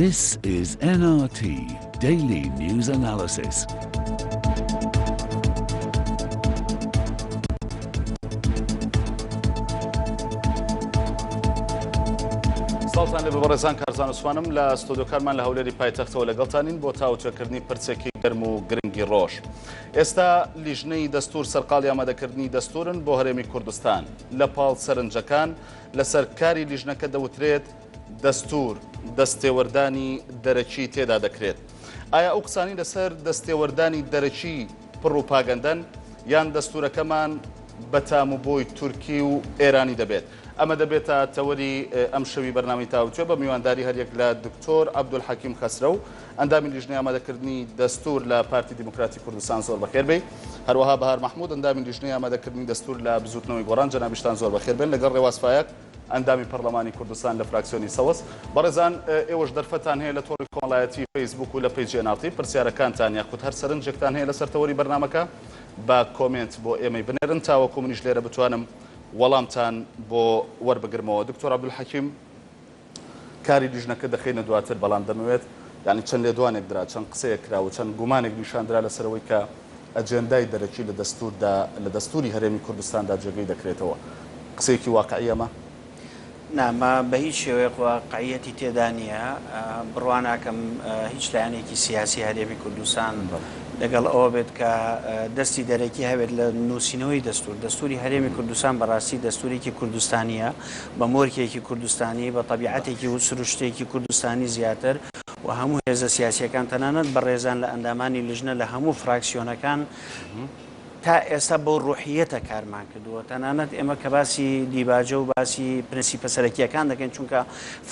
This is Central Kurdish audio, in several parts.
This is NRT Daily News Analysis. ساڵتان لە بەڕێزان کارزان وسوانم لە ستۆدیۆکارمان لە هەولێری پایتەختەوە لەگەڵتانین بۆ تاوتوێکردنی پرسێکی گەرم و گرنگی ڕۆژ. ئێستا لیژنەی دەستور سەرقاڵی ئامادەکردنی دەستورن بۆ هەرێمی کوردستان. لە پاڵ سەرنجەکان لەسەر کاری لیژنەکە دەوترێت دەستور دەستێوەردانی دەرەکی تێدا دەکرێت. ئایا ئەو قسانی لەسەر دەستێوەردانی دەرەکی پڕ و پاگەندەن یان دەستورەکەمان بەتام و بۆی تورکی و ئێرانی دەبێت؟ ئەمە دەبێتە تەوەری ئەم شەوی بەرنامەی تاوتوێ بە میوانداری هەریەک لە دکتۆر عەبدولحەکیم خەسرە و ئەندامی لیژنەی ئامادەکردنی دەستور لە پارتی دیموکراتی کوردستان زۆر بەخێر بێ. هەروەها بەهار مەحموود ئەندامی لیژنەی ئامادەکردنی دەستور لە بزوتنەوەی گۆڕان جەنابیشتان زۆر بەخێر بێن لەگەڵ ڕێواز فایەک ئەندامی پەرلەمانی کوردستان لە فراکسیۆنی سەوەس. بەڕێزان ئێوەش دەرفەتان هەیە لە تۆڕی کۆمەڵایەتی فەیسبوک و لە پێیجی NRT پرسیارەکانتان یاخود هەر سەرنجێکتان هەیە لەسەر تەوەری بەرنامەکە با کۆمنت بۆ ئێمەی بنێرن تاوەکو منیش لێرە بتوانم وەڵامتان بۆ وەربگرمەوە. دکتۆر عەبدولحەکیم، کاری لیژنەکە دەخینە دواتر، بەڵام دەمەوێت یعنی چەند لێدوانێک درا، چەند قسەیەک کرا و چەند گومانێک نیشاندرا لەسەرەوەی کە ئەجێندای دەرەکی لە دەستوری هەرێمی کوردستاندا جێگەی دەکرێتەوە. قسەیەکی واقعیە مە؟ نامە بە هیچ شێوەیەک واقعیەتی تێدا نییە. بڕواناکەم هیچ لایەنێکی سیاسی هەرێمی کوردستان لەگەڵ ئەوە بێت کە دەستی دەرەکی هەبێت لە نووسینەوەی دەستوری هەرێمی کوردستان بەڕاستی دەستورێکی کوردستانیە، بە مۆرکێکی کوردستانی، بە طبیعەتێکی و سروشتێکی کوردستانی زیاتر و هەموو هێزە سیاسیەکان تەنانەت بەڕێزان لە ئەندامانی لیژنە لە هەموو فراکسیۆنەکان تا ئێستا بۆ ڕوحیەتە کارمان کردووە. تەنانەت ئێمە کە باسی دیباجە و باسی پرینسیپە سەرەکیەکان دەکەین، چونکە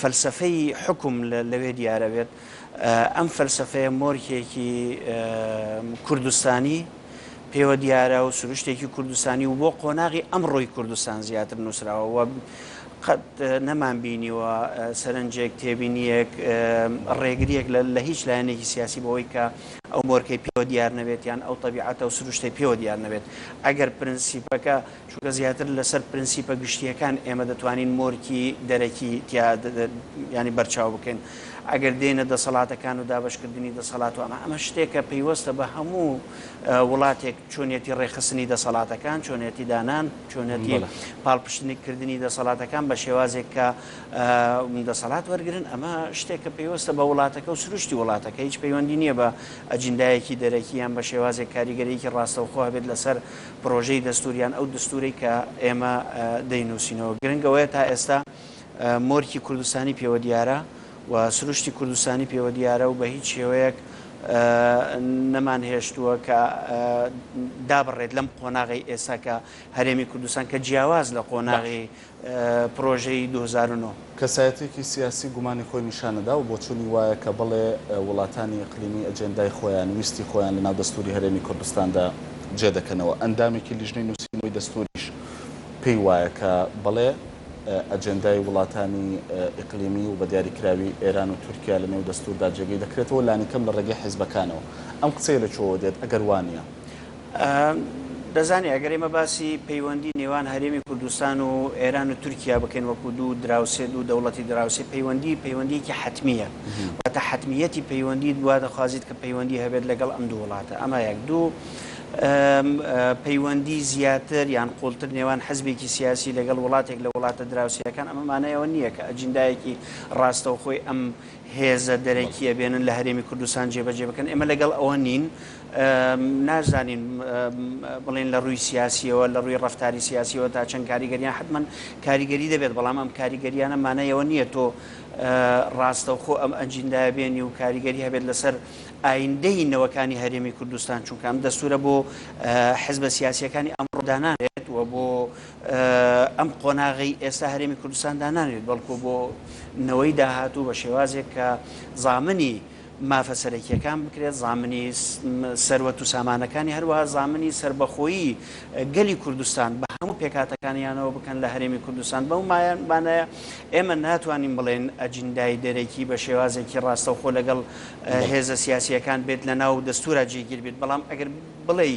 فەلسەفەی حکم لەوێ دیارە بێت. ئەم فەلسەفەیە مۆرکێکی کوردستانی پێوە دیارە و سروشتێکی کوردستانی و بۆ قۆناغی ئەمڕۆی کوردستان زیاتر نووسراوە. قەت نەمان بینیوە سەرنجێک تێبینیەک ڕێگریەک لە هیچ لایەنێکی سیاسی بەوەی کە ئەو مۆرکەی پێوە دیار نەبێت یان ئەو طبیعەتە و سروشتەی پێوە دیار نەبێت. ئەگەر پرینسیپەکە چونکە زیاتر لەسەر پرینسیپە گشتیەکان ئێمە دەتوانین مۆرکی دەرەکی ینی بەرچاو بکەین. ئەگەر دێنە دەسەڵاتەکان و دابشکردنی دەسەڵات و ئەمە شتێکە پەیوەستە بە هەموو وڵاتێک، چۆنیەتی ڕێخستنی دەسەڵاتەکان، چۆنیەتی دانان، چۆنیەتی پاڵپشتنیکردنی دەسەڵاتەکان بە شێوازێک کە دەسەڵات وەرگرن. ئەمە شتێکە پێوەستە بە وڵاتەکە و سروشتی وڵاتەکە. هیچ پەیوەندی نییە بە ئەجندایەکی دەرەکییان بە شێوازێک کاریگەریەکی ڕاستەوخۆ بێت لەسەر پرۆژەی دەستوریان ئەو دەستوری کە ئێمە دەینووسینەوە. گرنگەوەیە تا ئێستا مۆرکی کوردستانی پێوە دیارە و سروشتی کوردستانی پێوە دیارە و بە هیچ شێوەیەک نەمان هێشتووە کە دابڕێت لەم قۆناغی ئێستا کە هەرێمی کوردستان کە جیاواز لە قۆناغی پرۆژەی 2009. کەسایەتێکی سیاسی گومانی خۆی نیشانەدا و بۆ چوونی وایە کە بڵێ وڵاتانی ئیقلیمی ئەجێندای خۆیان، ویستی خۆیان لەناو دەستوری هەرێمی کوردستاندا جێ دەکەنەوە. ئەندامێکی لیژنەی نووسینەوەی دەستوریش پێی وایە کە بڵێ ئەجێندای وڵاتانی ئیقلیمی و بە دیاریکراوی ئێران و تورکیا لە نێو دەستوردا جێگەی دەکرێتەوە، لانیکەم لە ڕێگەی حیزبەکانەوە. ئەم قسەیە لەکوێوە دێت ئەگەر وانە؟ دەزانی ئەگەر ئێمە باسی پەیوەندی نێوان هەرێمی کوردستان و ئێران و تورکیا بکەین وەکو دوو دراوسێ، دوو دەوڵەتی دراوسێ، پەیوەندیەکی حتمیە. واتە حتمیەتی پەیوەندی دوا دەخوازیت کە پەیوەندی هەبێت لەگەڵ ئەم دوو وڵاتە. ئەمە یەک. دوو، پەیوەندی زیاتر یان قوڵتر نێوان حەزبێکی سیاسی لەگەڵ وڵاتێک لە وڵاتە دراوسەکان ئەمە مانایەوە نییە کە ئەجندایەکی ڕاستەوخۆی ئەم هێزە دەرەکیە بێنن لە هەرێمی کوردستان جێبەجێ بکەن. ئێمە لەگەڵ ئەوە نین، نازانین بڵێن لە ڕووی سیاسیەوە، لە ڕووی ڕەفتاری سیاسیەوە تا چەند کاریگەریان حتمما کاریگەری دەبێت، بەڵام ئەم کاریگەریانە مانایەوە نییە تۆ ڕاستەوخۆ ئەم ئەجندایە بێنی و کاریگەری هەبێت لەسەر ئایندەی نەوەکانی هەرێمی کوردستان، چونکە ئەم دەستورە بۆ حیزبە سیاسیەکانی ئەمڕۆ دانانێت و بۆ ئەم قۆناغی ئێستا هەرێمی کوردستان دانانێت، بەڵکو بۆ نەوەی داهاتوو بە شێوازێک کە زامنی مافە سەرەکیەکان بکرێت، زامنی سەروەت و سامانەکانی، هەروەها زامنی سربەخۆیی گەلی کوردستان بە هەموو پێکاتەکانیانەوە بکەن لە هەرێمی کوردستان. بەو مانایە ئێمە ناتوانین بڵێن ئەجندای دەرەکی بە شێوازێکی ڕاستەوخۆ لەگەڵ هێزە سیاسیەکان بێت لە ناو دەستورە جێگیر بێت. بەڵام ئەگەر بڵێ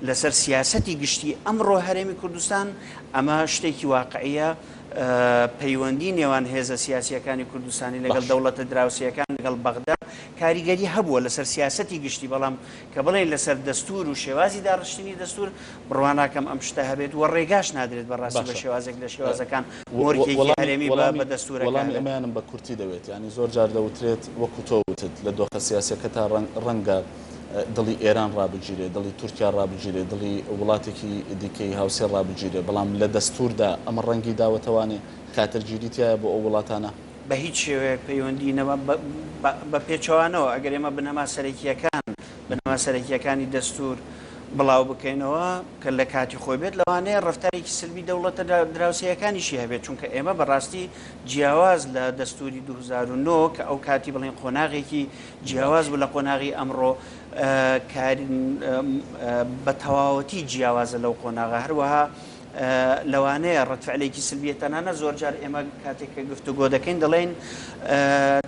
لەسەر سیاسەتی گشتی ئەمڕۆ هەرێمی کوردستان، ئەمە شتێکی واقعیە. پەیوەندی نێوان هێزە سیاسیەکانی کوردستانی لەگەڵ دەوڵەتە دراوسیەکان لەگەڵ بەغدا کاریگەری هەبووە لەسەر سیاسەتی گشتی بەڵام کە بڵێن لەسەر دەستور و شێوازی داڕشتنی دەستور بڕواناکەم ئەم شتە هەبێت و ڕێگاش نادرێت بەڕاستی بە شێوازێک لە شێوازەکان مۆرکێکی هەرێمی بە دەستورەکان. وەڵامی ئەمەیانم بە کورتی دەوێت ینی زۆر جار دەوترێت وەکو تۆ وتت لە دۆخە سیاسەکە تا ڕەنگە دڵی ئێران ڕابگیرێ دڵی تورکیا ڕابگیرێ دڵی وڵاتێکی دیکەی هاوسێ ڕابگیرێ بەڵام لە دەستوردا ئەمە ڕەنگی داوەتەوانێ کاترگیریتیایە بۆ ئەو وڵاتانە بە هیچ شێوەیەک پەیوەندینەوە بە پێچەوانەوە ئەگەر ئێمە بنەما سەرەکیەکانی دەستور بڵاو بکەینەوە کە لە کاتی خۆی بێت لەوانەیە ڕفتارێکی سلبی دەوڵەتە دراوسەکانیشی هەبێت چونکە ئێمە بەڕاستی جیاواز لە دەستوری 2009 کە ئەو کاتی بڵێن قۆناغێکی جیاواز بوو لە قۆناغی ئەمڕۆ بە تەواوەتی جیاوازە لەو قۆناغە هەروەها لەوانەیە ڕەتفعلێکی سلبیە تەنانە زۆر جار ئێمە کاتێککە گفتوگۆ دەکەین دەڵێن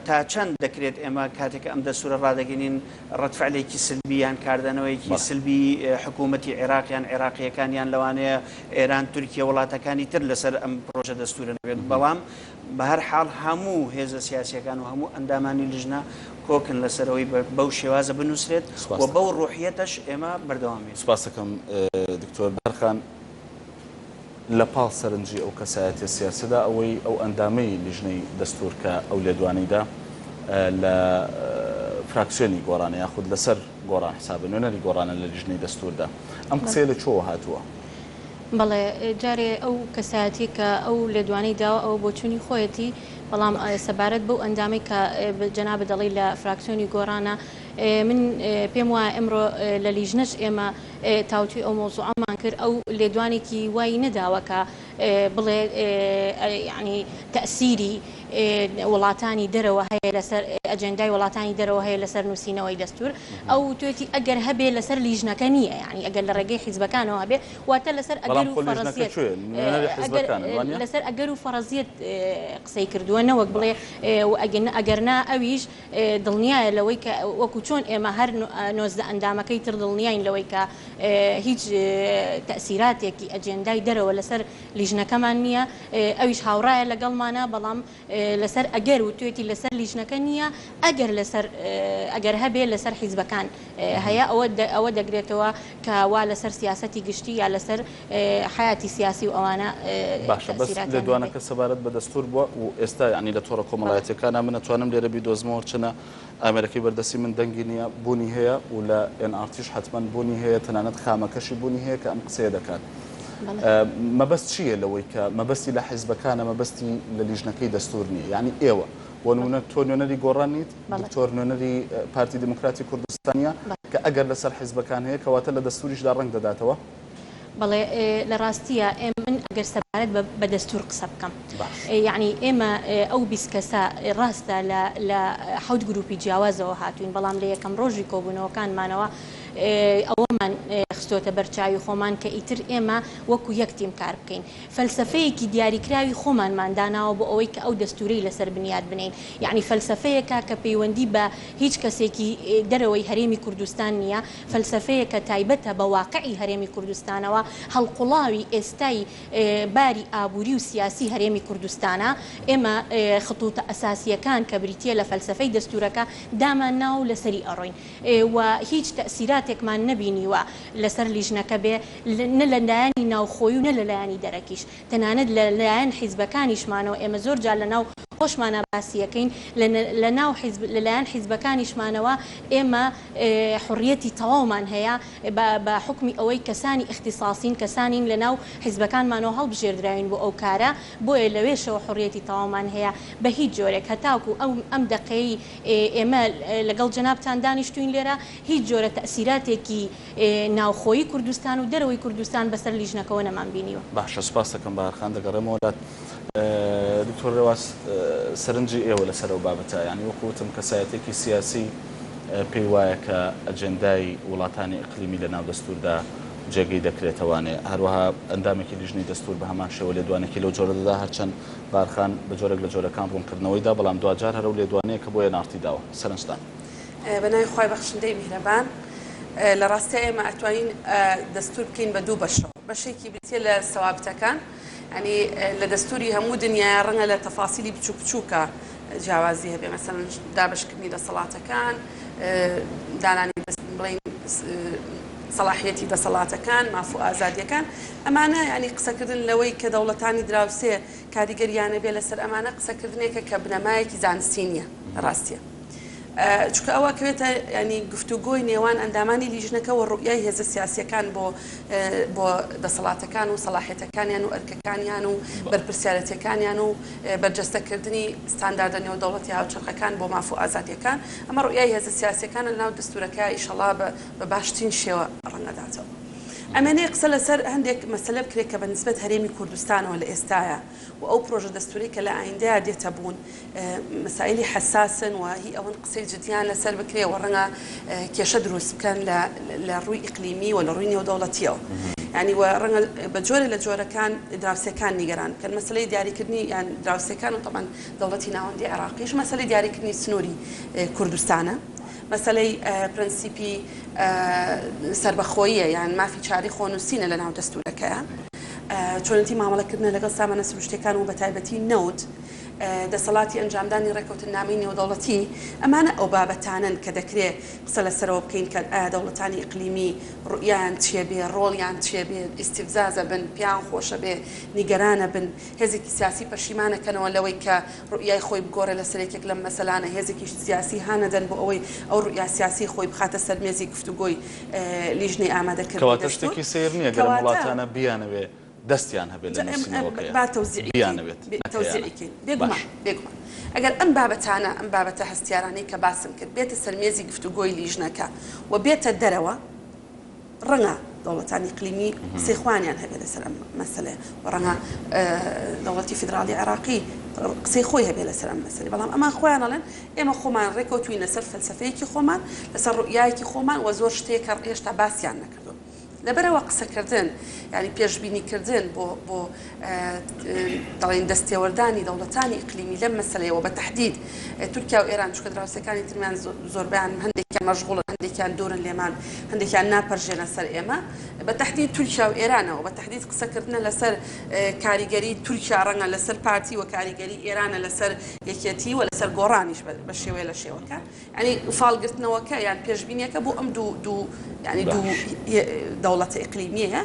تا چەند دەکرێت ئێمە کاتێک ئەم دەسوورە ڕدەگەینین ڕەتفعلێکی سلبییان کاردانەوەیکی سلبی حکوومەتی عێراقیان عێراقیەکانیان لەوانەیە ئێران تورکیا وڵاتەکانی تر لەسەر ئەم پرۆژە دەستورە نەبێت بەڵام بە هەر حاڵ هەموو هێزە سیاسیەکان و هەموو ئەندامانی لیژنە کۆکن لەسەرەوەی بەو شێوازە بنووسرێت و بەو ڕوحیەتەش ئێمە بەردەوامێت. سپاس دەکەم دکتۆر بەرخان. لە پاڵ سەرنجی ئەو کەسایەتی سیاسەدا ئەوەی ئەو ئەندامەی لیژنەی دەستور کە ئەو لێدوانیدا لە فراکسیۆنی گۆڕانە یاخود لەسەر گۆڕان حسابە نوێنەری گۆڕانە لە لیژنەی دەستوردا ئەم قسەیە لە چۆوە هاتووە؟ بەڵێ جارێ ئەو کەسایەتی کە ئەو لێدوانەی داوە ئەو بۆچوونی خۆیەتی بەڵام سەبارەت بەو ئەندامی کە جەنابە دەڵی لە فراکسیۆنی گۆڕانە من پێم وایە ئەمڕۆ لە لیژنەش ئێمە تاوتوی ئەو مۆزوعەمان کرد ئەو لێدوانێکی وای نەداوە کە بڵێ ینی تەسیری وڵاتانی دەرەوە هەیە لەسەر ئەجەندای وڵاتانی دەرەوە هەیە لەسەر نووسینەوەی دەستور ئەو توێتی ئەگەر هەبێ لەسەر لیژنەکە نییە ینی ئەگەر لە ڕێگەی حیزبەکانەوە هەبێ واتە لەسەر ئەگەر و فەرەزیەت لەسەر ئەگەر و فەرەزیەت قسەی کردووە نەوەک بڵێ ئەگەرنا ئەویش دڵنیایە لەوەی کە وەکو چۆن ئێمە هەر نۆزدە ئەندامەکەی تر دڵنیاین لەوەی کە هیچ تەسیراتێکی ئەجێندای دەرەوە لەسەر لیژنەکەمان نییە ئەویش هاوڕایە لەگەڵمانە بەڵام لەسەر ئەگەر و توێتی لەسەر لیژنەکە نییە ئەگەر هەبێ لەسەر حیزبەکان هەیە ئەوە دەگرێتەوە کە وا لەسەر سیاسەتی گشتی یا لەسەر حیاتی سیاسی و ئەوانە باشە بەس لێدوانەکە سەبارەت بە دەستور بووە و ئێستا ینی لە تۆڕە کۆمەڵایەتیەکانە من ئەتوانم لێرە بیدۆزمەوە چنە ئامێرەکەی بەردەسی من دەنگی نییە بوونی هەیە و لە NRTش حتمما بوونی هەیە تەنانەت خامەکەشی بوونی هەیە کە ئەم قسەیە دەکات. مەبەست چییە لەوەی کە مەبەستی لە حیزبەکانە مەبەستی لە لیژنەکەی دەستور نییە یعنی ئێوە بۆ نمونە تۆ نوێنەری گۆڕان نیت دکتۆر نوێنەری پارتی دموکراتی کوردستانیە کە ئەگەر لەسەر حیزبەکان هەیە کەواتە لە دەستوریشدا ڕەنگ دەداتەوە؟ بەڵێ لە ڕاستیە من ئەگەر سەبارەت بە دەستور قسە بکەم یعنی ئێمە ئەو 20 کەسە ڕاستە لە 7 گروپی جیاوازەوە هاتوین بەڵام لە یەکەم ڕۆژی کۆبوونەوەکانمانەوە ئەوەمان خستۆتە بەرچاوی خۆمان کە ئیتر ئێمە وەکو یەک تیم کار بکەین فەلسفەیەکی دیاریکراوی خۆمانمان داناوە بۆ ئەوەی کە ئەو دەستورەی لەسەر بنیاد بنین یعنی فەلسفەیەکە کە پەیوەندی بە هیچ کەسێکی دەرەوەی هەرێمی کوردستان نییە فەلسفەیەکە تایبەتە بە واقعی هەرێمی کوردستانەوە هەڵقوڵاوی ئێستای باری ئابووری و سیاسی هەرێمی کوردستانە ئێمە خطوتە ئەساسیەکان کە بریتیە لە فەلسفەی دەستورەکە دامان ناو لەسەری ئەڕۆین و هیچ تەسیراتێکمان نەبینیوە لەسەر لیژنەکە بێ نە لە لایەنی ناوخۆی و نە لە لایەنی دەرەکیش تەنانەت لە لایەن حیزبەکانیشمانەوە ئێمە زۆر جار لە ناو خۆشمانە باسیەکەین لەلایەن حیزبەکانیشمانەوە ئێمە حڕیەتی تەواومان هەیە بە حکمی ئەوەی کەسانی اختصاسین کەسانین لە ناو حیزبەکانمانەوە هەڵبژێردراوین بۆ ئەو کارە بۆیە لەوێشەوە حڕیەتی تەواومان هەیە بە هیچ جۆرێک هەتاکو ئەم دقەی ئێمە لەگەڵ جەنابتان دانیشتوین لێرە هیچ جۆرە تەسیراتێکی ناوخۆیی کوردستان و دەرەوەی کوردستان بەسەر لیژنەکەەوە نەمان بینیوە. باشە سپاس دەکەم بەرخان دەگەڕێمەوە دکتۆر ڕێواز سەرنجی ئێوە لەسەر ئەو بابەتە ینی وەکوتم کەسایەتێکی سیاسی پێی وایە کە ئەجێندای وڵاتانی ئیقلیمی لە ناو دەستوردا جێگەی دەکرێتەوانێ هەروەها ئەندامێکی لیژنەی دەستور بە هەمان شێوە لێدوانێکی لەو جۆرەدا هەرچەند بارخان بە جۆرێک لە جۆرەکان ڕوونکردنەوەیدا بەڵام دوجار هەرو لێدوانەیە کە بۆ NRT داوە سەرنجتان. بەناوی خۆی بەخشندەی میهرەبان لە ڕاستی ئێمە ئەتوانین دەستور بکەین بە دوو بەشەوە بەشێکی بریتە لە سەوابتەکان ینی لە دەستوری هەموو دنیای ڕەنگە لە تەفاسیلی بچووک بچووکە جیاوازی هەبێ مەسەڵەن دابشکردنی دەسەڵاتەکان دانانی بڵین سەلاحیەتی دەسەڵاتەکان مافو ئازادیەکان ئەمانە ینی قسەکردن لەوەی کە دەوڵەتانی دراوسێ کاریگەریانە بێ لەسەر ئەمانە قسەکردنێکە کە بنەمایەکی زانستی نییە ڕاستیە چکە ئەوە کەوێتە ینی گفتوگۆی نێوان ئەندامانی لیژنەکە و ڕوئیای هێزە سیاسیەکان بۆ دەسەڵاتەکان و سەلاحیەتەکانیان و ئەرکەکانیان و بەرپرسیارەتەکانیان و بەرجەستەکردنی ستانداردە نێودەوڵەتی هاوچەرخەکان بۆ مافو ئازادیەکان ئەمە ڕوئیای هێزە سیاسیەکان لە ناو دەستورەکە ئیشەڵا بە باشترین شێوە ڕەنگەداتەوە. ئەمێنەیە قسە لەسەر هەندێک مەسەلە بکرێت کە بەنسبەت هەرێمی کوردستانەوە لە ئێستاە و ئەو پرۆژە دەستوری کە لە ئایندەیە دێتە بوون مەسائلی حساسن و هی ئەوەن قسەی جدیان لەسەر بکرێ و ڕەنگە کێشە دروست بکەن لە ڕووی ئیقلیمی و لە ڕووی نێودەوڵەتیەوە ینی ڕەنگە بە جۆرە لە جۆرەکان دراوسەکان نیگەران کەن مەسلەی دیاریکردنی یان دراوسەکان و تەمان دەوڵەتی ناوەندی عێراقیش مەسلەی دیاریکردنی سنووری کوردستانە مەسلەی پرەنسیپی سربەخۆییە یان مافی چاری خۆنووسینە لە ناو دەستورەکەیە چۆنەتی مامەڵەکردنە لەگەڵ سامانە سروشتەکان و بەتایبەتی نەوت دەسەڵاتی ئەنجامدانی ڕێکەوتنامەی نێودەوڵەتی ئەمانە ئەو بابەتانن کە دەکرێت قسە لەسەرەوە بکەین کە ئایا دەوڵەتانی ئیقلیمی ڕوئیان چێ بێ ڕۆڵیان چێ بێ ئیستیفزازە بن پیان خۆشە بێ نیگەرانە بن هێزێکی سیاسی پەشیمانەکەنەوە لەوەی کە ڕوئیای خۆی بگۆڕێ لە سەرێکێک لەم مەسەلانە هێزێکی سیاسی هانەدەن بۆ ئەوەی ئەو ڕوئیا سیاسی خۆی بخاتە سەرمێزی گفتوگۆی لیژنەی ئامادەکردنی کەواتە شتێکی سیر نییە گەر وڵاتانە بیانەوێ دەستیان هەبێت لە نووسینەوەکە تەوزیعیکەین بێگومان ئەگەر ئەم بابەتانە ئەم بابەتە هەستیارانەی کە باسم کرد بێتە سەرمێزی گفتوگۆی لیژنەکە و بێتە دەرەوە ڕەنگە دەوڵەتانی ئیقلیمی قسەی هەبێت لەسەر ئەم مەسەلەیە و ڕەنگە دەوڵەتی فیدراڵی عێراقی قسەی خۆی هەبێت لەسەر ئەم مەسەلەی بەڵام ئەمان خۆیان ئەڵێن ئێمە خۆمان ڕێکەوتووین لەسەر فەلسەفەیەکی خۆمان لەسەر ڕوئیایەکی خۆمان و زۆر شتێکە هێشتا باسییان نەکردو لەبەرەوە قسەکردن ینی پێشبینیکردن بۆ دەڵێن دەستێوەردانی دەوڵەتانی ئیقلیمی لەم مەسەلەیەوە بە تەحدید تورکیا و ئێران چکە دراوسەکانی ترمیان زۆربیان هەندێکیان مەشغوڵن هەندێکیان دوورن لێمان هەندێکیان ناپەرژێنە سەر ئێمە بە تەحدید تورکیا و ئێرانەوە بە تەحدید قسەکردنە لەسەر کاریگەری تورکیا ڕەنگە لەسەر پارتی و کاریگەری ئێرانە لەسەر یەکێتی و لەسەر گۆڕانیش بە شێوەیە لە شێوەکە ینی فاڵگرتنەوەکە یان پێشبینیەکە بۆ ئەم دوو ینی دوو دەوڵەتە ئیقلیمیە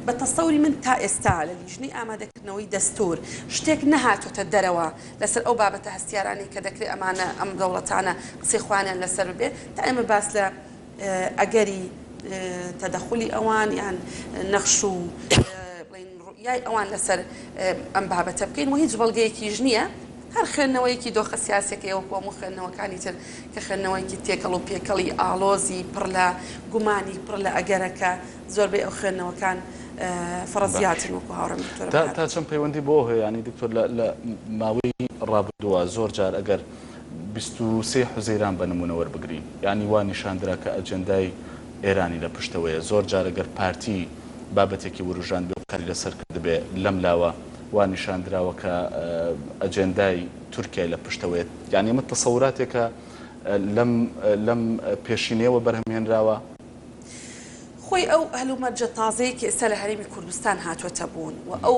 بە تەسەوری من تا ئێستا لە لیژنەی ئامادەکردنەوەی دەستور شتێک نەهاتوتە دەرەوە لەسەر ئەو بابەتە هەستیارانی کە دەکرێت ئەمانە ئەم دەوڵەتانە قسەی خوانیان لەسەر بێت تا ئێمە باس لە ئەگەری تەدەخولی ئەوان یان نەخش و ڕوئیای ئەوان لەسەر ئەم بابەتە بکەین و هیچ بەڵگەیەکیش نییە هەر خوێندنەوەیەکی دۆخە سیاسەکەیەوە هەموو خوێندنەوەکانی تر کە خوێندنەوەیکی تێکەڵ و پێکەڵی ئالۆزی پڕ لە گومانی پڕ لە ئەگەرەکە زۆربەی ئەو خوێندنەوەکان فەرەزیاتن وەکو هاوڕێم دکتۆر تا چەند پەیوەندی بۆ هەیە ینی دکتۆر لە ماوەی ڕابردووە زۆر جار ئەگەر 23 حوزەیران بە نمونە وەربگرین ینی وا نیشاندرا کە ئەجەندای ئێرانی لە پشتەوەیە زۆر جار ئەگەر پارتی بابەتێکی وروژان بێ قەری لەسەر کرد بێ لەم لاوە وا نیشاندراوە کە ئەجەندای تورکیای لە پشتەوەیە یعنی ئەمە تەسەوراتێکە لەم پێشینەوە بەرهەمهێنراوە خۆی ئەو هەلومەرجە تازەی کە ئێستا لە هەرێمی کوردستان هاتووەتە بوون و ئەو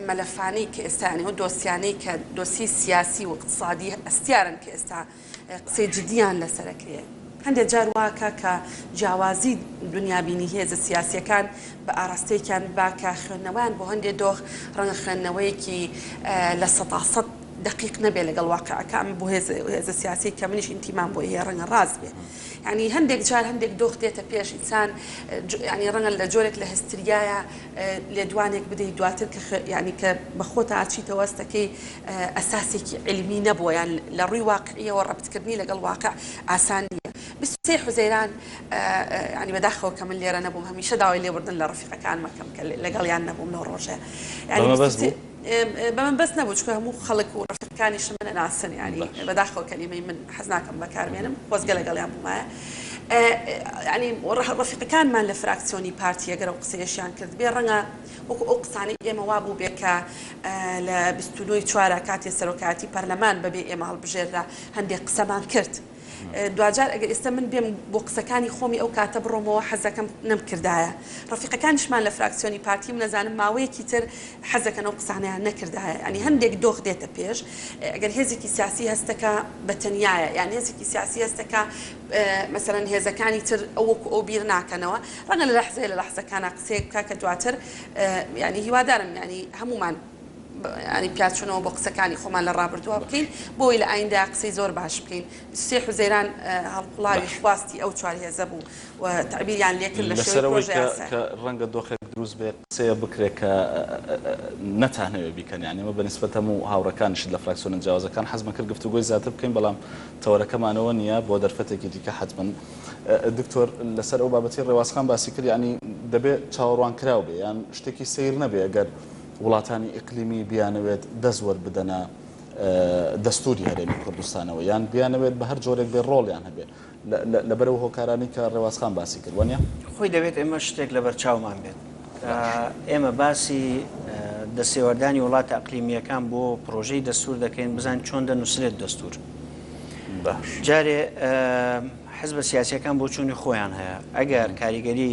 مەلەفانەی کە ئێستانی و دۆسیانەی کە دۆسی سیاسی و اقتصادی ئەستیارن کە ئێستا قسەی جدیان لەسەرەکرێ هەندێک جار واکە کە جیاوازی دنیابینی هێزە سیاسیەکان بە ئاراستەیەکیان باکە خوێندنەوەیان بۆ هەندێک دۆخ ڕەنگە خوێندنەوەیەکی لە 100% دقیق نەبێ لەگەڵ واقعەکە بۆ هێزە سیاسی کە منیش ئینتیمان بۆ هەیە ڕەنگە ڕاست بێ ینی هەندێک جار هەندێک دۆخ دێتە پێش ئینسان ینی ڕەنگە لە جۆرێک لە هەستریایە لێدوانێک بدەیت دواتر ینی کە بە خۆتە ئاچیتەوە ئەستەکەی ئەساسێکی علمی نەبووە یان لە ڕووی واقعیەوە ڕەبتکردنی لەگەڵ واقع ئاسان نییە 23 حوزەیران ینی بەداخەوە کە من لێرە نەبووم هەمیشە داوای لێبوردن لە ڕەفیقەکان مەکەم کە لەگەڵیان نەبووم لەو ڕۆژێ بە من بەس نەبوو چکە هەموو خەڵک و ڕەفیقەکانیشم منە ناسن ینی بەداخەوە کەلیمەی من حەز ناکەم بەکارمێنم وەزگە لەگەڵیان بوومایە ینی ڕەفیقەکانمان لە فراکسیۆنی پارتی ئەگەر ئەو قسەیەشیان کرد بێ ڕەنگە وەکو ئەو قسانی ئێمە وا بوو بێ کە لە 29 چوارە کاتێ سەرۆکاتی پەرلەمان بەبێ ئێمە هەڵبژێردا هەندێک قسەمان کرد دوجار ئەگەر ئێستا من بێم بۆ قسەکانی خۆمی ئەو کاتە بڕۆمەوە حەزەکەم نەمکردایە ڕفیقەکانیشمان لە فراکسیۆنی پارتی من نەزانم ماوەیەکی تر حەزەکەن ئەو قسانیان نەکردایە ینی هەندێک دۆخ دێتە پێش ئەگەر هێزێکی سیاسی هەستەکە بەتەنیایە یان هێزێکی سیاسی هەستەکە مثلا هێزەکانی تر ئەوەکو ئەو بیر ناکەنەوە ڕەنگە لە لەحزەیە لە لەحزەکانە قسەیەک بکە کە دواتر ینی هیوادارم ینی هەمومان ینی پیاچونەوە بۆ قسەکانی خۆمان لە ڕابردووە بکەین بۆی لە ئایندا قسەی زۆر باش بکەین سێ حوزەیران هەڵقڵاوی خواستی ئەو چوار هێزە بوو و تعبیریان لێکرد لە شێوەی کە ڕەنگە دۆخێک دروست بێ قسەیە بکرێت کە نەتانەوێ بیکەن یعنی ئەمە بەنسبەت هەموو هاوڕەکانیشت لە فراکسیۆنە جیاوازەکان حەزمە کرد گفتوگۆی زیاتر بکەین بەڵام تەوەرەکەمانەوە نییە بۆ دەرفەتێکی دیکە حتمما دکتۆر لەسەر ئەو بابەتی ڕێوازخان باسی کرد ینی دەبێت چاوەڕوان کراو بێ یان شتێکی سیر نەبێ ئەگەر وڵاتانی ئیقلیمی بیانەوێت دەستوەرد بدەنە دەستوری هەرێمی کوردستانەوە یان بیانەوێت بە هەر جۆرێک بێ ڕۆڵیان هەبێ لەبەرەوە هۆکارانی کە ڕێوازخان باسی کرد وانە خۆی دەبێت ئێمە شتێک لەبەر چاومان بێت ئێمە باسی دەسێوەردانی وڵاتە ئەقلیمیەکان بۆ پرۆژەی دەستور دەکەین بزان چۆن دەنووسرێت دەستور جارێ حزب سیاسیەکان بۆ چوونی خۆیان هەیە ئەگەر کاریگەری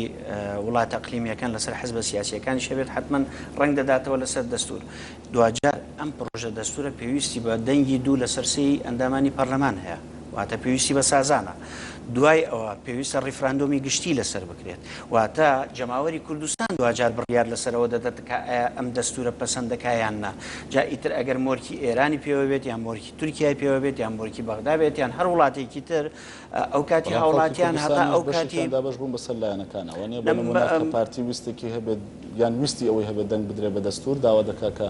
وڵاتە ئەقلیمیەکان لەسەر حزب سیاسیەکانی شەبێت حتمما ڕنگ دەداتەوە لەسەر دەستور دوجار ئەم پرۆژە دەستورە پێویستی بە دەنگی دوو لە سەرسی ئەندامانی پەرلەمان هەیە واتە پێویستی بە سازانە دوای ئەوە پێویستە ڕیفراندۆمی گشتی لەسەر بکرێت واتە جەماوەری کوردستان دوجار بڕیار لەسەرەوە دەدات کە ئەم دەستورە پەسەندەکایان نا جا ئیتر ئەگەر مۆرکی ئێرانی پێوە بێت یان مۆرکی تورکیای پێوە بێت یان مۆرکی بەغدا بێت یان هەر وڵاتێکی تر ئەو کاتی هاوڵاتیان هەتا ئەو کاتی دابش بوون بەسەر لایەنەکانەوە نێ پارتی ویستێکی هەبێت یان ویستی ئەوەی هەبێت دەنگ بدرێ بە دەستور داوا دەکا کە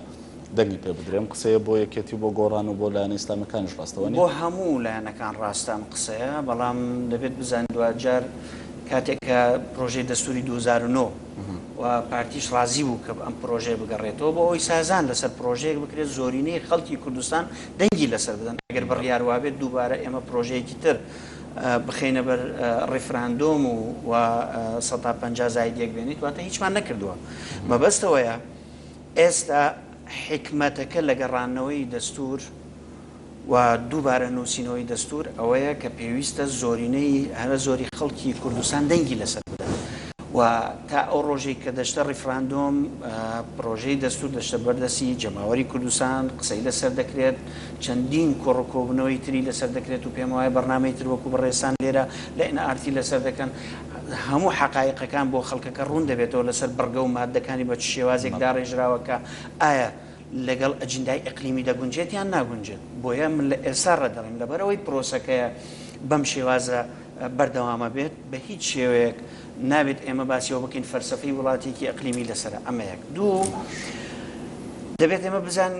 دەنگی پێ بدرێم قسەیە بۆ یەکێتی بۆ گۆڕان و بۆ لایەنە ئیسلامەکانیش ڕاستەوە بۆ هەموو لایەنەکان ڕاستام قسەیە بەڵام دەبێت بزان دوجار کاتێک کە پرۆژەی دەستوری 2009 و پارتیش ڕازی بوو کە ئەم پرۆژەیە بگەڕێتەوە بۆ ئەوی سازان لەسەر پرۆژەیەک بکرێت زۆرینەی خەڵکی کوردستان دەنگی لەسەر بدەن ئەگەر بڕیار وابێت دووبارە ئێمە پرۆژەیەکی تر بخینە بەر ڕیفراندۆم و 150 زایدێک بێنیت واتە هیچمان نەکردووە مەبەستەوەیە ئێستا حکمەتەکە لە گەڕانەوەی دەستور و دووبارە نووسینەوەی دەستور ئەوەیە کە پێویستە زۆرینەی هەرە زۆری خەڵکی کوردستان دەنگی لەسەر بدەن و تا ئەو ڕۆژەی کە دەشتە ڕیفراندۆم پرۆژەی دەستور دەشتە بەردەسی جەماوەری کوردستان قسەی لەسەر دەکرێت چەندین کۆڕکۆبنەوەی تری لەسەر دەکرێت و پێم وایە بەرنامەی تر وەکو بەڕێسان لێرە لە ئینئارتی لەسەر دەکەن هەموو حقایقەکان بۆ خەڵکەکە ڕوون دەبێتەوە لەسەر بەرگە و مادەکانی بە شێوازێک داڕێژراوەکە ئایا لەگەڵ ئەجندای ئەقلیمی دەگونجێت یان ناگونجێت بۆیە من لە ئێستا ڕەدەڕیم لەبەرەوەی پرۆسەکەیە بەم شێوازە بەردەوامە بێت بە هیچ شێوەیەک نابێت ئێمە باسیەوە بکەین فەرسەفەی وڵاتێکی ئەقلیمی لەسرە ئەمە یەک دوو دەبێت ئێمە بزان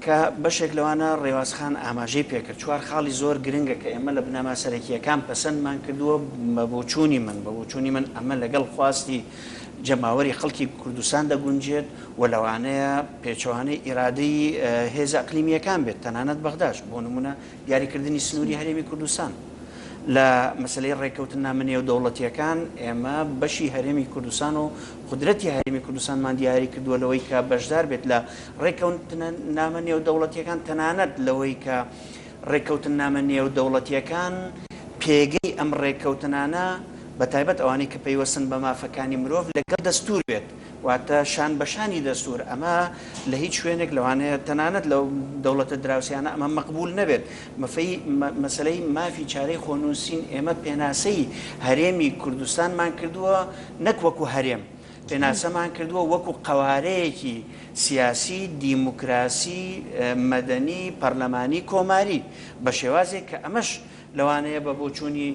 کە بەشێک لەوانە ڕێوازخان ئاماژەی پێکرد چوار خاڵی زۆر گرنگە کە ئێمە لە بنەما سەرەکیەکان پەسەندمان کردووە بە بۆچوونی من ئەمە لەگەڵ خواستی جەماوەری خەڵکی کوردستان دەگونجێت و لەوانەیە پێچەوانەی ئیرادەی هێز ئەقلیمیەکان بێت تەنانەت بەغداش بۆ نمونە دیاریکردنی سنووری هەرێمی کوردستان لە مەسلەی ڕێکەوتن نامەنێ و دەوڵەتیەکان ئێمە بەشی هەرێمی کوردستان و قدرەتی هەرێمی کوردستانمان دیاری کردووە لەوەی کە بەشدار بێت لە ڕێکەوتن نامەنێ و دەوڵەتیەکان تەنانەت لەوەی کە ڕێکەوتن نامەنێ و دەوڵەتیەکان پێگەی ئەم ڕێکەوتنانە بە تایبەت ئەوانەی کە پەیوەستن بە مافەکانی مرۆڤ لەگەڵ دەستور بێت واتە شان بەشانی دەستور ئەمە لە هیچ شوێنێک لەوانەیە تەنانەت لەو دەوڵەتە دراوسیانە ئەمە مەقبول نەبێت مەسلەی مافی چارەی خۆنووسین ئێمە پێناسەی هەرێمی کوردستانمان کردووە نەک وەکو هەرێم پێناسەمان کردووە وەکو قەوارەیەکی سیاسی دیموکراسی مەدەنی پەرلەمانی کۆماری بە شێوازێک کە ئەمەش لەوانەیە بە بۆچوونی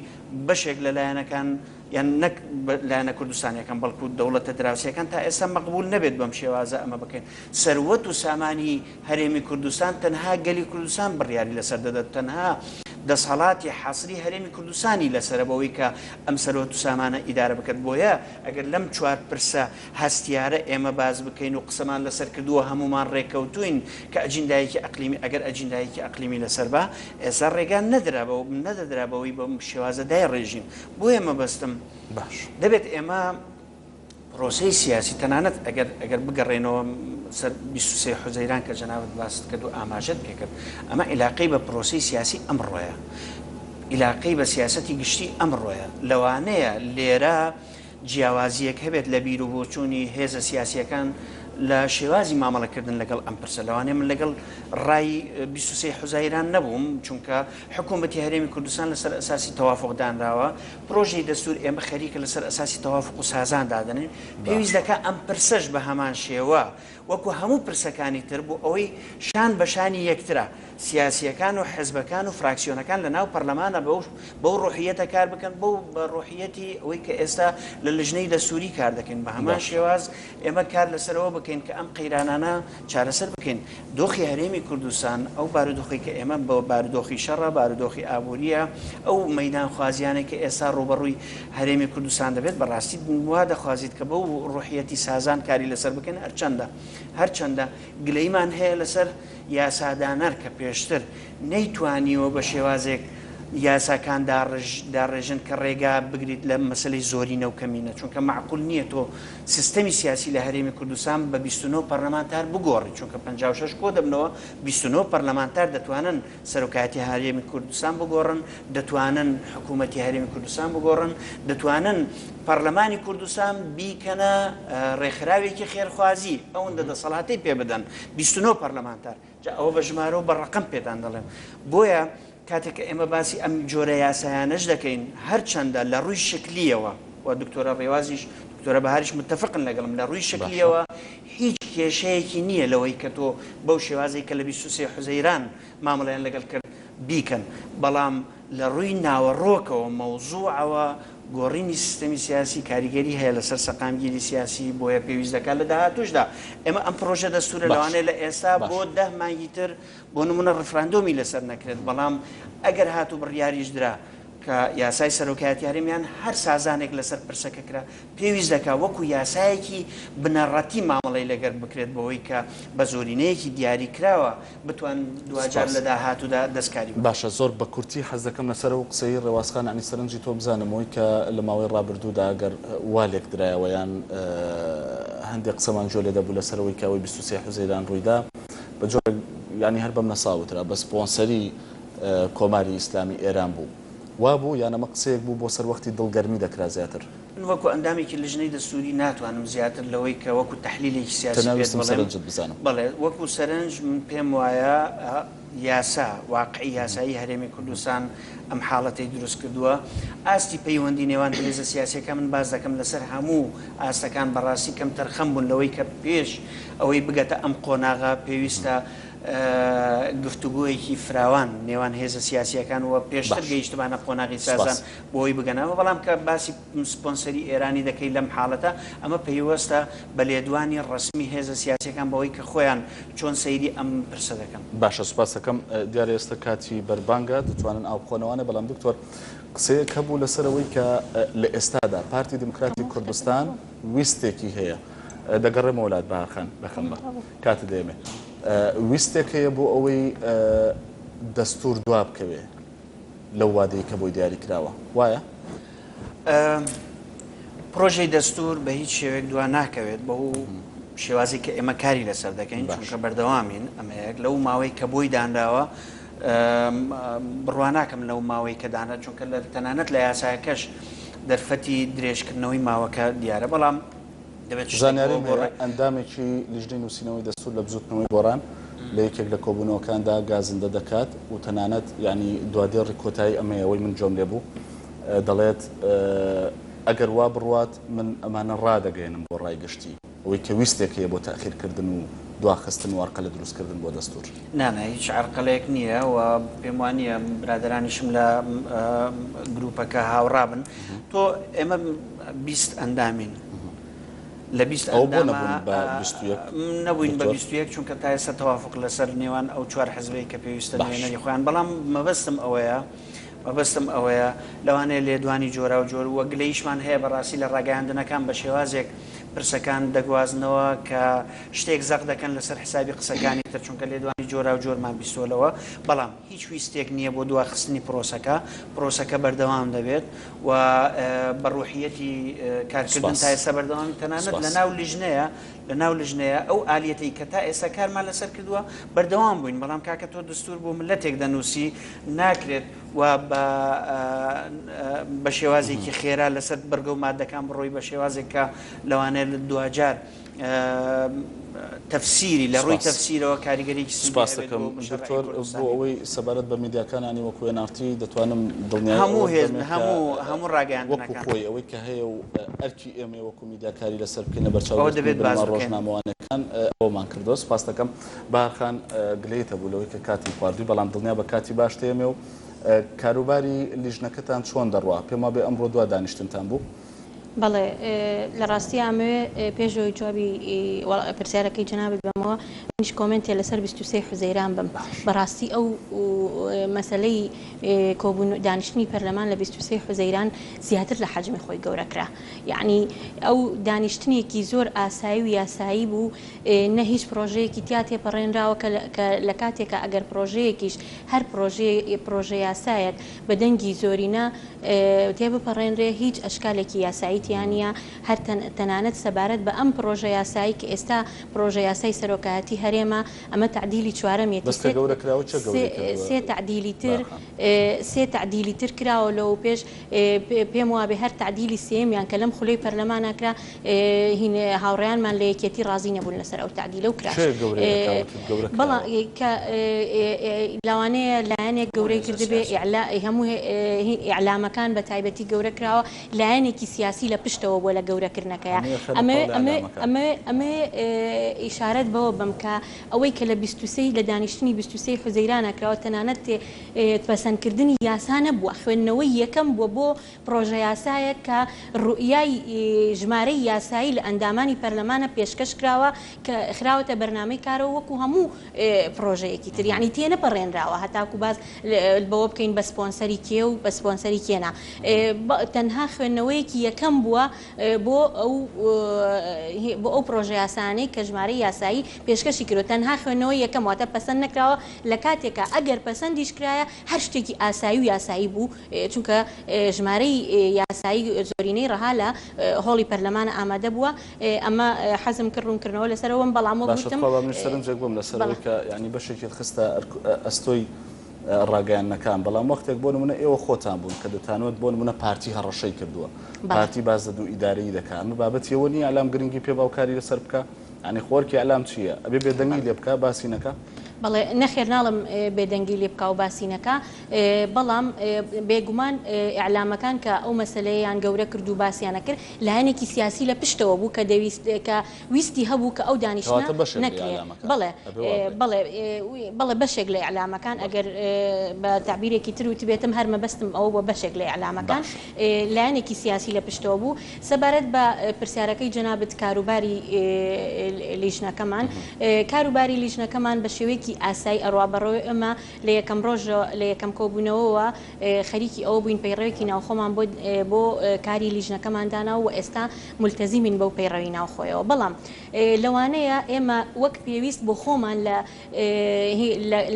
بەشێک لە لایەنەکان یان نەک لایەنە کوردستانیەکان بەڵکو دەوڵەتە دراوسیەکان تا ئێستا مەقبول نەبێت بەم شێوازە ئەمە بکەین سەروەت و سامانی هەرێمی کوردستان تەنها گەلی کوردستان بڕیاری لەسەر دەدات تەنها دەسەڵاتی حەسری هەرێمی کوردستانی لەسەر بەوەی کە ئەم سەروەت و سامانە ئیدارە بکات بۆیە ئەگەر لەم چوار پرسە هەستیارە ئێمە باز بکەین و قسەمان لەسەر کردووە هەمومان ڕێکەوتوین کە ئەجندایەکی ئەقلیمی ئەگەر ئەجندایەکی ئەقلیمی لەسەر بە ئێستا ڕێگان نەدەدرابەوەی بەم شێوازە دای ڕێژیم بۆ ئێمە بەستم باش دەبێت ئێمە پرۆسەی سیاسی تەنانەت ئەگەر بگەڕێنەوە سەر 23 حوزەیران کە جەنابەت باست کرد و ئاماژەت پێکرد ئەمە عیلاقەی بە پرۆسەی سیاسی ئەمڕۆیە عیلاقەی بە سیاسەتی گشتی ئەمڕۆیە لەوانەیە لێرە جیاوازیەک هەبێت لە بیر و بۆچوونی هێزە سیاسیەکان لە شێوازی مامەڵەکردن لەگەڵ ئەم پرسە لەوانێ من لەگەڵ ڕای 23 حوزایران نەبووم چونکە حکوومەتی هەرێمی کوردستان لەسەر ئەساسی تەوافقدانراوە پرۆژەی دەستور ئێمە خەریکە لەسەر ئەساسی تەوافق و سازان دادنین پێویست دەکات ئەم پرسەش بە هەمان شێوە وەکو هەموو پرسەکانی تر بوو ئەوەی شان بەشانی یەکترە سیاسیەکان و حزبەکان و فراکسیۆنەکان لە ناو پەرلەمانە بەو ڕۆحیەتە کار بکەن بەو بە ڕۆحیەتی ئەوەی کە ئێستا لە لژنەی دەستوری کار دەکەین بە هەمان شێواز ئێمە کار لەسەرەوە بکەین کە ئەم قەیرانانە چارەسەر بکەین دۆخی هەرێمی کوردستان ئەو بارودۆخی کە ئێمە بە بارودۆخی شەڕە بارودۆخی ئابووریە ئەو مەیدان خوازیانێک کە ئێستا ڕوبەڕووی هەرێمی کوردستان دەبێت بەڕاستی وا دەخوازیت کە بەو ڕۆحیەتی سازان کاری لەسەر بکەن هەرچەندە گلەیمان هەیە لەسەر یاسادانەر کە پێشتر نەیتوانیوە بە شێوازێک یاساکان داڕێژن کە ڕێگا بگریت لە مەسلەی زۆرینە و کەمینە چونکە معقول نییە تۆ سیستەمی سیاسی لە هەرێمی کوردستان بە 29 پەرلەمانتار بگۆڕی چونکە 56 کۆ دەبنەوە 29 پەرلەمانتار دەتوانن سەرۆکایەتی هەرێمی کوردستان بگۆڕن دەتوانن حکوومەتی هەرێمی کوردستان بگۆڕن دەتوانن پەرلەمانی کوردستان بیکەنە ڕێکخراوێکی خێرخوازی ئەوەندە دەسەڵاتی پێ بدەن 29 پەرلەمانتار ئەوە بە ژمارە و بە ڕقم پێدان دەڵێم بۆیە کاتێک کە ئێمە باسی ئەم جۆرە یاسایانەش دەکەین هەرچەندە لە ڕووی شکلیەوە و دکتۆرە ڕێوازیش دکتۆرە بەهاریش متفقن لەگەڵم لە ڕووی شکلیەوە هیچ کێشەیەکی نییە لەوەی کە تۆ بەو شێوازەی کە لە 23 حوزەیران مامەڵەیان لەگەڵ کرد بیکەن بەڵام لە ڕووی ناوەڕۆکەوە مەوزوعەوە گۆڕینی سیستەمی سیاسی کاریگەری هەیە لەسەر سەقامگیری سیاسی بۆیە پێویست دەکات لە داهاتووشدا ئێمە ئەم پرۆژە دەستورە لەوانەیە لە ئێستا بۆ 10 مانگی تر بۆ نمونە ڕفراندۆمی لەسەر نەکرێت بەڵام ئەگەر هاتوو بڕیاریش درا کە یاسای سەرۆکایەتی هەرێمیان هەر سازانێک لەسەر پرسەکە کرا پێویست دەکات وەکو یاسایەکی بنەڕەتی مامەڵەی لەگەر بکرێت بەوەی کە بە زۆرینەیەکی دیاری کراوە بتوان دوجار لە داهاتوودا دەستکاری باشە زۆر بە کورتی حەز دەکەم لەسەر و قسەی ڕێوازخان عنی سەرنجی تۆ بزانمەوەی کە لە ماوەی ڕابردوودا ئەگەر والێک درایەوە یان هەندێک قسەمان جۆ لێ دەبوو لەسەرەوەی کەوەی 23 حوزەیران ڕوویدا بە جۆر ینی هەر بەم نەساوترا بە سپۆنسەری کۆماری ئیسلامی ئێران بوو وابوو یانەمە قسەیەک بوو بۆ سەر وەختی دڵگەرمی دەکرا زیاتر وەکو ئەندامێکی لژنەی دەستوری ناتوانم زیاتر لەوەی کە وەکو تحلیلێکی سیاسی بزانم بەڵێ وەکو سەرنج من پێم وایە یاسا واقعی یاسایی هەرێمی کوردستان ئەم حاڵەتی دروست کردووە ئاستی پەیوەندی نێوان هێزە سیاسیەکە من باز دەکەم لەسەر هەموو ئاستەکان بەڕاستی کەم تەرخەم بوون لەوەی کە پێش ئەوەی بگەتە ئەم قۆناغا پێویستە گفتوگویەکی فراوان نێوان هێزە سیاسیەکان وە پێشتر گەیشتمانە قۆناغی سازان بۆی بگەنەوە بەڵام کە باسی سپۆنسەری ئێرانی دەکەی لەم حاڵەتە ئەمە پەیوەستە بە لێدوانی ڕسمی هێزە سیاسیەکان بەوەی کە خۆیان چۆن سەیری ئەم پرسە دەکەن باشە سوپاس دەکەم دیارە ئێستا کاتی بەربانگە دەتوانن ئاو بخۆنەوەوانە بەڵام دکتۆر قسەیەک هەبوو لەسەرەوەی کە لە ئێستادا پارتی دموکراتی کوردستان ویستێکی هەیە دەگەڕێمە وڵات بەهاخان بەخەمە کاتە دێمێ ویستێک هەیە بۆ ئەوەی دەستور دوا بکەوێ لەو وادەیە کە بۆی دیاری کراوە وایە؟ پرۆژەی دەستور بە هیچ شێوەیەک دوا ناکەوێت بەو شێوازی کە ئێمە کاری لەسەر دەکەین چونکە بەردەوامین ئەمەیەک لەو ماوەی کە بۆی دانراوە بڕوا ناکەم لەو ماوەی کە دانا چونکە لە تەنانەت لە یاسایەکەش دەرفەتی درێژکردنەوەی ماوەکە دیارە بەڵام زانیاریم ئەندامێکی لیژنەی نووسینەوەی دەستور لە بزوتنەوەی گۆڕان لە یەکێک لە کۆبوونەوەکاندا گازندە دەکات و تەنانەت ینی دوادێ ڕێکۆتایی ئەمەیەوەی من جۆم لێبوو دەڵێت ئەگەر وا بڕوات من ئەمانە ڕادەگەێنم بۆ ڕایگەشتی ئەوەی کە ویستێک هەیە بۆ تاخیرکردن و دواخستن وارقە لە دروستکردن بۆ دەستور نانە هیچ عرقەلەیەک نییە و پێم وانە برادرانیشم لە گروپەکە هاوڕابن تۆ ئێمە 20 ئەندامین لە 20 نەبووین بە 21 چونکە تا ئێستا تەوافق لەسەر نێوان ئەو 4 حزبەی کە پێویستە نوێنەری خۆیان بەڵام مەبەستم ئەوەیە لەوانەیە لێدوانی جۆرا و جۆر وە گلەیشمان هەیە بەڕاستی لە ڕاگەیاندنەکان بە شێوازێک پرسەکان دەگوازنەوە کە شتێک زەق دەکەن لەسەر حسابی قسەکانی تر چونکە لێدوانی جۆرا و جۆرمان بیستۆلەوە بەڵام هیچ ویستێک نییە بۆ دواخستنی پرۆسەکە بەردەوام دەبێت و بەڕوحیەتی کارکردن تا ئێستا بەردەوام تەنانەت لە ناو لیژنەیە ئەو ئالیەتی کە تا ئێستا کارمان لەسەر کردووە بەردەوام بووین بەڵام کاکە تۆ دستور بۆ ملەتێک دەنووسی ناکرێت و بە شێوازێکی خێرا لەسەر بەرگە و مادەکان بڕۆی بە شێوازێک کە لەوانەیە لە دوجار تەفسیری لە ڕووی تەفسیرەوە کاریگەریی سپاس دەکەم دکتۆر بۆ ئەوەی سەبارەت بە میدیاکانانی وەکو وێنارتی دەتوانم دڵنیای هەموو ڕاگەیاندنەکان وەکو خۆی ئەوەی کە هەیە و ئەرکی ئێمە وەکو میدیاکاری لەسەر بکەینە بەرچاو ڕۆژنامەوانەکان ئەومان کردەوە سپاس دەکەم باخان گلەیتە بوو لەوەی کە کاتی خواردووی بەڵام دڵنیا بە کاتی باش تێمێ و کاروباری لیژنەکەتان چۆن دەڕوا پێما بێ ئەمڕۆ دوا دانیشتنتان بوو بەڵێ لە ڕاستی ئەمێ پێشەوەی جوابی پرسیارەکەی جنابێت بەمەوە منیش کۆمنتێ لەسەر 23 حوزەیران بم بەڕاستی ئەو مەسەلەی کۆبوون دانیشتنی پەرلەمان لە 23 حوزەیران زیاتر لە حەجمی خۆی گەورەکرا یعنی ئەو دانیشتنیەکی زۆر ئاسایی و یاسایی بوو نە هیچ پرۆژەیەکی تیا تێپەڕێنراوە کە لە کاتێکە ئەگەر پرۆژەیەکیش هەر پرۆژە یاسایەک بە دەنگی زۆرینە تێبپەڕێنرێ هیچ ئەشکالێکی یاسایی تیانە هەر تەنانەت سەبارەت بە ئەم پرۆژە یاسایی کە ئێستا پرۆژە یاسای سەرۆکایەتی هەرێمە ئەمە تعدیلی چوارەمێتی سێ تعدیلی تر کراوە لەو پێش پێم وابێ هەر تعدیلی سێمیان کە لەم خولەی پەرلەمانەکرا هاوڕێیانمان لە یەکێتی ڕازی نەبوون لەسەر ئەو تعدیلە و کرا بەڵام کە لەوانەیە لایەنێک گەورەی کردبێ هەموو ئیعلامەکان بە تایبەتی گەورە کراوە لایەنێکی سیاسی لە پشتەوە بۆ لە گەورەکردنەکەیە ئەمە ئیشارەت بەوە بم کە ئەوەی کە لە 23 لە دانیشتنی 23 حوزەیرانەکراوە تەنانەت پەسەندکردنی یاسا نەبووە خوێندنەوەی یەکەم بووە بۆ پرۆژە یاسایە کە ڕوئیای ژمارەی یاسایی لە ئەندامانی پەرلەمانە پێشکەش کراوە کە خراوەتە بەرنامەی کارەوە وەکو هەموو پرۆژەیەکی تر یعنی تێ نەپەڕێنراوە هەتاکو باز بەوە بکەین بە سپۆنسەری کێ و بە سپۆنسەری کێنا تەنها خوێندنەوەیەکی یەکەم بووە بۆ ئەو پرۆژە یاسانەی کە ژمارەی یاسایی پێشکەشی کردو تەنها خوێندنەوەی یەکەم واتە پەسەند نەکراوە لە کاتێکە ئەگەر پەسەندیش کرایە هەر شتێکی ئاسایی و یاسایی بوو چونکە ژمارەی یاسایی زۆرینەی ڕەها لە هۆڵی پەرلەمانە ئامادە بووە ئەمە حەزم کردڕوونکردنەوە لەسەرەوەم بەڵام وتم سەرنجێک بووم لەسەرەوەی کە ینی بەشێکی خستە ئەستۆی ڕاگەیانەکان بەڵام وەختێک بۆ نمونە ئێوە خۆتان بوون کە دەتانوێت بۆ نمونە پارتی هەڕەشەی کردووە پارتی بازدەد و ئیدارەیی دەکات ئەمە بابەتیەوە نیە ئەلام گرنگی پێ باوکاری لەسەر بکە ینی خۆرکی ئەلام چییە ئەبێ بێدەنگی لێ بکە باسی نەکە بەڵێ نەخێر ناڵم بێدەنگی لێ بکە و باسینەکە بەڵام بێگومان ئیعلامەکان کە ئەو مەسەلەیان گەورە کرد و باسییانە کرد لایەنێکی سیاسی لە پشتەوە بوو کە کە ویستی هەبوو کە ئەو دانیشتە نەکرێت بەڵێ بەشێک لە ئیعلامەکان ئەگەر بە تعبیرێکی تر وتبێتم هەر مەبەستم ئەو بۆ بەشێک لە ئیعلامەکان لایەنێکی سیاسی لە پشتەوە بوو سەبارەت بە پرسیارەکەی جەنابەت کاروباری لیژنەکەمان کاروباری لیژنەکەمان بە شێوەیەکی ئاسایی ئەڕوا بەڕۆی ئەمە لە یەکەم ڕۆژ لە یەکەم کۆبوونەوەەوە خەریکی ئەوە بووین پەیڕەوێکی ناوخۆمان بۆ کاری لیژنەکەمانداناوە و ئێستا ملتەزیمین بەو پەیڕەوی ناوخۆیەوە بەڵام لەوانەیە ئێمە وەک پێویست بۆ خۆمان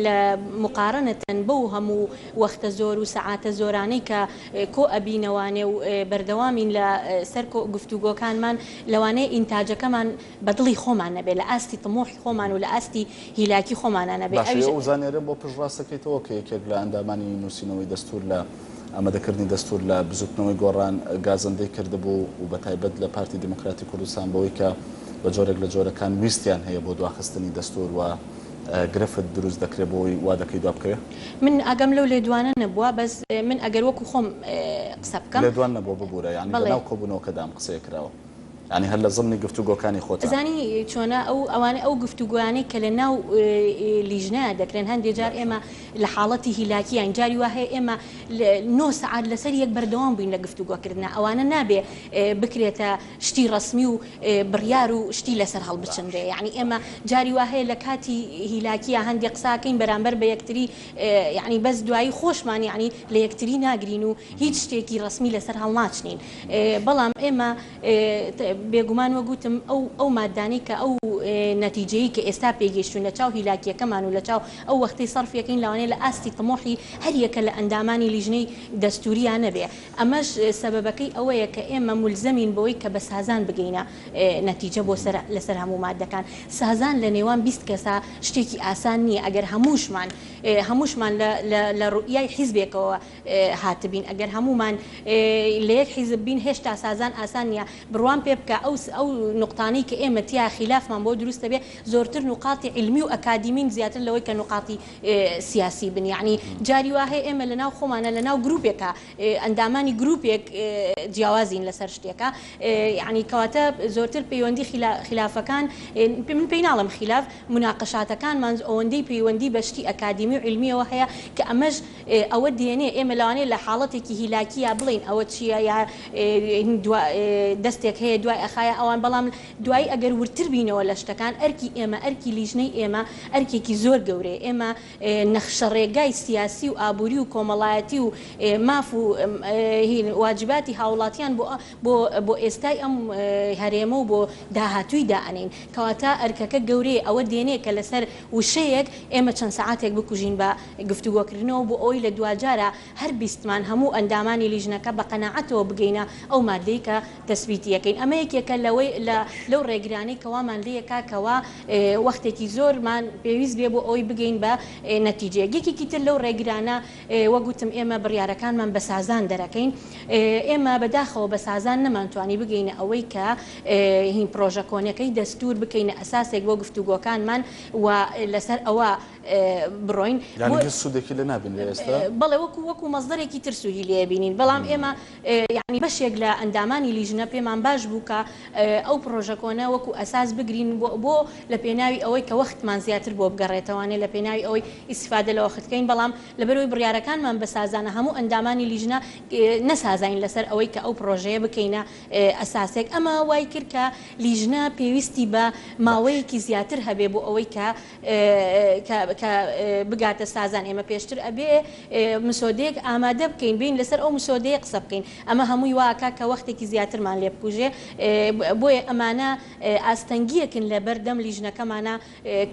لە مقارنەتەن بەو هەموو وەختە زۆر و سەعاتە زۆرانەی کە کۆ ئەبینەوانێ و بەردەوامین لە سەر گفتوگۆکانمان لەوانەیە ئینتاجەکەمان بەدڵی خۆمان نەبێت لە ئاستی تمۆحی خۆمان و لە ئاستی هیلاکی خۆمان ئەو زانێرە بۆ پشڕاستەکەیتەوە کە یەکێک لە ئەندامانی نووسینەوەی دەستور لە ئامادەکردنی دەستور لە بزوتنەوەی گۆڕان گازەندەی کردبوو و بە تایبەت لە پارتی دموکراتی کوردستان بەوەی کە بە جۆرێک لە جۆرەکان ویستیان هەیە بۆ دواخستنی دەستور و گرفت دروست دەکرێت بۆی وا دەکەی دوا بکەوێت من ئەگەم لەو لێدوانە نەبووە بەس من ئەگەر وەکو خۆم قسە بکەم لێدوان نەبووە ببوورە یعنی لەناو کۆبوونەوەکە دام قسەیە کراوە ینی هەر لە زمانی گفتوگۆکانی خۆت زانی چۆنە ئەوانە ئەو گفتوگویانەی کە لە ناو لیژنە دەکرێن هەندێک جار ئێمە لە حاڵەتی هیلاکییان جاری وهەیە ئێمە 9 سعات لەسەر یەک بەردەوام بووین لە گفتوگۆکردن ئەوانە نابێ بکرێتە شتی ڕسمی و بڕیار و شتی لەسەر هەڵبچندێ یعنی ئێمە جاری وهەیە لە کاتی هیلاکیە هەندێک قساکەین بەرامبەر بە یەکتری یعنی بەس دوایی خۆشمان یعنی لە یەکتری ناگرین و هیچ شتێکی ڕسمی لەسەر هەڵ ناچنین بەڵام ئێمە بێگومان وەگوتم ئەو مادانی کە ئەو نەتیجەی کە ئێستا پێگەیشتون لە چاو هیلاکیەکەمان و لە چاو ئەو وەختی سەرفیەکەین لەوانەیە لە ئاستی تەمۆحی هەر یەکە لە ئەندامانی لیژنەی دەستوریان نەبێ. ئەمەش سەبەبەکەی ئەوەیە کە ئێمە مولزەمین بەوەی کە بە سازان بگەینە نەتیجە بۆ لەسەر هەموو مادەکان. سازان لە نێوان 20 کەسا شتێکی ئاسان نییە. ئەگەر هەمووشمان لە ڕوئیای حیزبێکەوە هاتبین، ئەگەر هەمومان لە یەک حیزب بین هێشتا سازان ئاسان نیە. بڕوان پێ بکە ئەو نقطانی کە ئێمە تیا خلافمان بۆ دروستە بێ زۆرتر نقاطی علمی و ئەکادیمین زیاتر لەوەی کە نقاطی سیاسی بن. یعنی جاری وهەیە ئێمە لەناو خۆمانە لەناو گروپێکە ئەندامانی گروپێک جیاوازین لەسەر شتێکە. یعنی کەواتە زۆرتر پەیوەندی خلافەکان من پێی ناڵم خلاف مناقەشاتەکانمان ئەوەندەی پەیوەندی بەشتی ئەکادیمی و علمیەوە هەیە کە ئەمەش ئەوە دێنێ ئێمە لەوانەیە لە حاڵەتێکی هیلاکیە بڵین ئەوە چییە یا دەستێک هەیە دوای ئەخایە ئەوان، بەڵام دوای ئەگەر ورتر بینەوە لە شتەکان ئەرکی ئێمە ئەرکی لیژنەی ئێمە ئەرکێکی زۆر گەورەیە. ئێمە نەخشە ڕێگای سیاسی و ئابووری و کۆمەڵایەتی و ماف و واجباتی هاوڵاتیان بۆ ئێستای ئەم هەرێمە و بۆ داهاتووی دائەنین. کەواتە ئەرکەکە گەورەیە ئەوە دێنێ کە لەسەر وشەیەک ئێمە چەند سەعاتێک بکوژین بە گفتوگۆکردنەوە بۆ ئەوی لە دوجارە هەر بیستمان هەموو ئەندامانی لیژنەکە بە قەناعەتەوە بگەینە ئەو مادەی کە تەسبیتیەکەین. ئەمە یەکێکە لەو ڕێگرانەی کەوامان لەیەکا کەوا وەختێکی زۆرمان پێویست بێ بۆ ئەوی بگەین بە نەتیجەیەک. یەکێکی تر لەو ڕێگرانە وەگوتم ئێمە بڕیارەکانمان بە سازان دەرەکەین. ئێمە بەداخەوە بە سازان نەمانتوانی بگەینە ئەوەی کە هین پرۆژە کۆنەکەی دەستور بکەینە ئەساسێک بۆ گفتوگۆکانمان و لەسەر ئەوە بڕۆین. سوودێکی لە نابین لە ئێستا بەڵێ وەکو مەزدەرێکی تر سوودی لێ بینین، بەڵام ئێمە یعنی بەشێک لە ئەندامانی لیژنە پێمان باش بوو کە ئەو پرۆژە کۆنە وەکو ئەساس بگرین بۆ لە پێناوی ئەوەی کە وەختمان زیاتر بۆ بگەڕێتەوانێت لە پێناوی ئەوەی ئیسفادە لە وەختکەین. بەڵام لەبەرەوەی بڕیارەکانمان بە سازانە هەموو ئەندامانی لیژنە نەسازین لەسەر ئەوەی کە ئەو پرۆژەیە بکەینە ئەساسێک. ئەمە وای کرد کە لیژنە پێویستی بە ماوەیەکی زیاتر هەبێ بۆ ئەوەی کە بگاتە سازان. ئێمە پێشتر ئەبێ مسۆدەیەک ئامادە بکەین بین لەسەر ئەو مسۆدەیە قسە بکەین. ئەمە هەمووی واکە کە وەختێکی زیاترمان لێ بکوژێ. بۆیە ئەمانە ئاستەنگیەکن لە بەردەم لیژنەکەمانە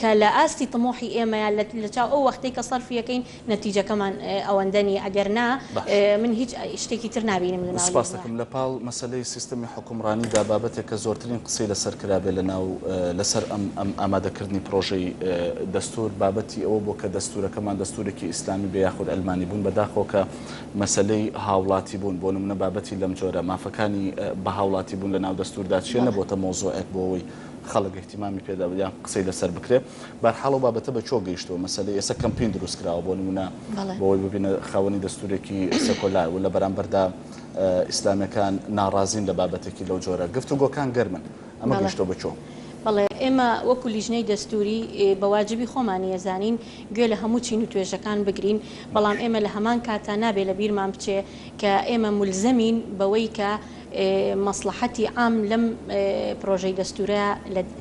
کە لە ئاستی تەمۆحی ئێمەیە لە چاو ئەو وەختەی کە سەرفیەکەین نەتیجەکەمان ئەوەندەنی ئەگەر نا من هیچ شتێکی تر نابینم لە ناو. سپاس دەکەم. لە پاڵ مەسەلەی سیستەمی حکومڕانیدا بابەتێک کە زۆرترین قسەی لەسەر کرابێ لەسەر ئەم ئامادەکردنی پرۆژەی دەستور بابەتی ئەوە بۆ کە دەستورەکەمان دەستورێکی ئیسلامی بە یاخود ئەلمانی بوون بەداخەوە کە مەسەلەی هاوڵاتی بوون بۆ نمونە بابەتی لەم جۆرە مافەکانی بە هاوڵاتی بوون لە ناو دەستوردا چیە نەبووتە مۆزوعێک بۆ ئەوەی خەڵک احتیمامی پێدا بدیان قسەی لەسەر بکرێ. بەرحاڵ و بابەتە بە چۆ گەیشتەوە مەسەلەی ئێستا کەمپین دروست کراوە بۆ نمونە بۆەوەی ببینە خاوەنی دەستورێکی سەکۆلار و لە بەرامبەردا ئیسلامیەکان ناڕازین لە بابەتێکی لەو جۆرە گفتوگۆکان گەرمن. ئەمە گەیشتەوە بە چۆ؟ بەڵێ ئێمە وەکو لیژنەی دەستوری بەواجبی خۆمانی ێزانین گوێ لە هەموو چین و توێژەکان بگرین، بەڵام ئێمە لە هەمان کاتا نابێت لە بیرمان بچێ کە ئێمە مولزەمین بەوەی کە مصلحەتی عام لەم پرۆژەی دەستورە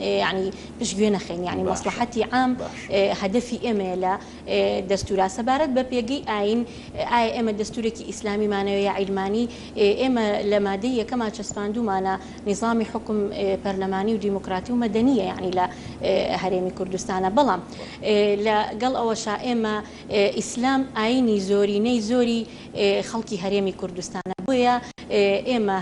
ینی پشتگوێ نەخێن. ینی مصلحەتی عام هەدەفی ئێمە لە دەستورا سەبارەت بە پێگەی ئاین. ئایا ئێمە دەستورێکی ئیسلامیمانەوە یا عیلمانی؟ ئێمە لە مادەی یەکەما چەسپاندومانە نیظامی حکم پەرلەمانی و دیموکراتی و مەدەنیە یعنی لە هەرێمی کوردستانە. بەڵام لەگەڵ ئەوەشا ئێمە ئیسلام ئاینی زۆرینەی زۆری خەڵکی هەرێمی کوردستانە. بۆیە ئێمە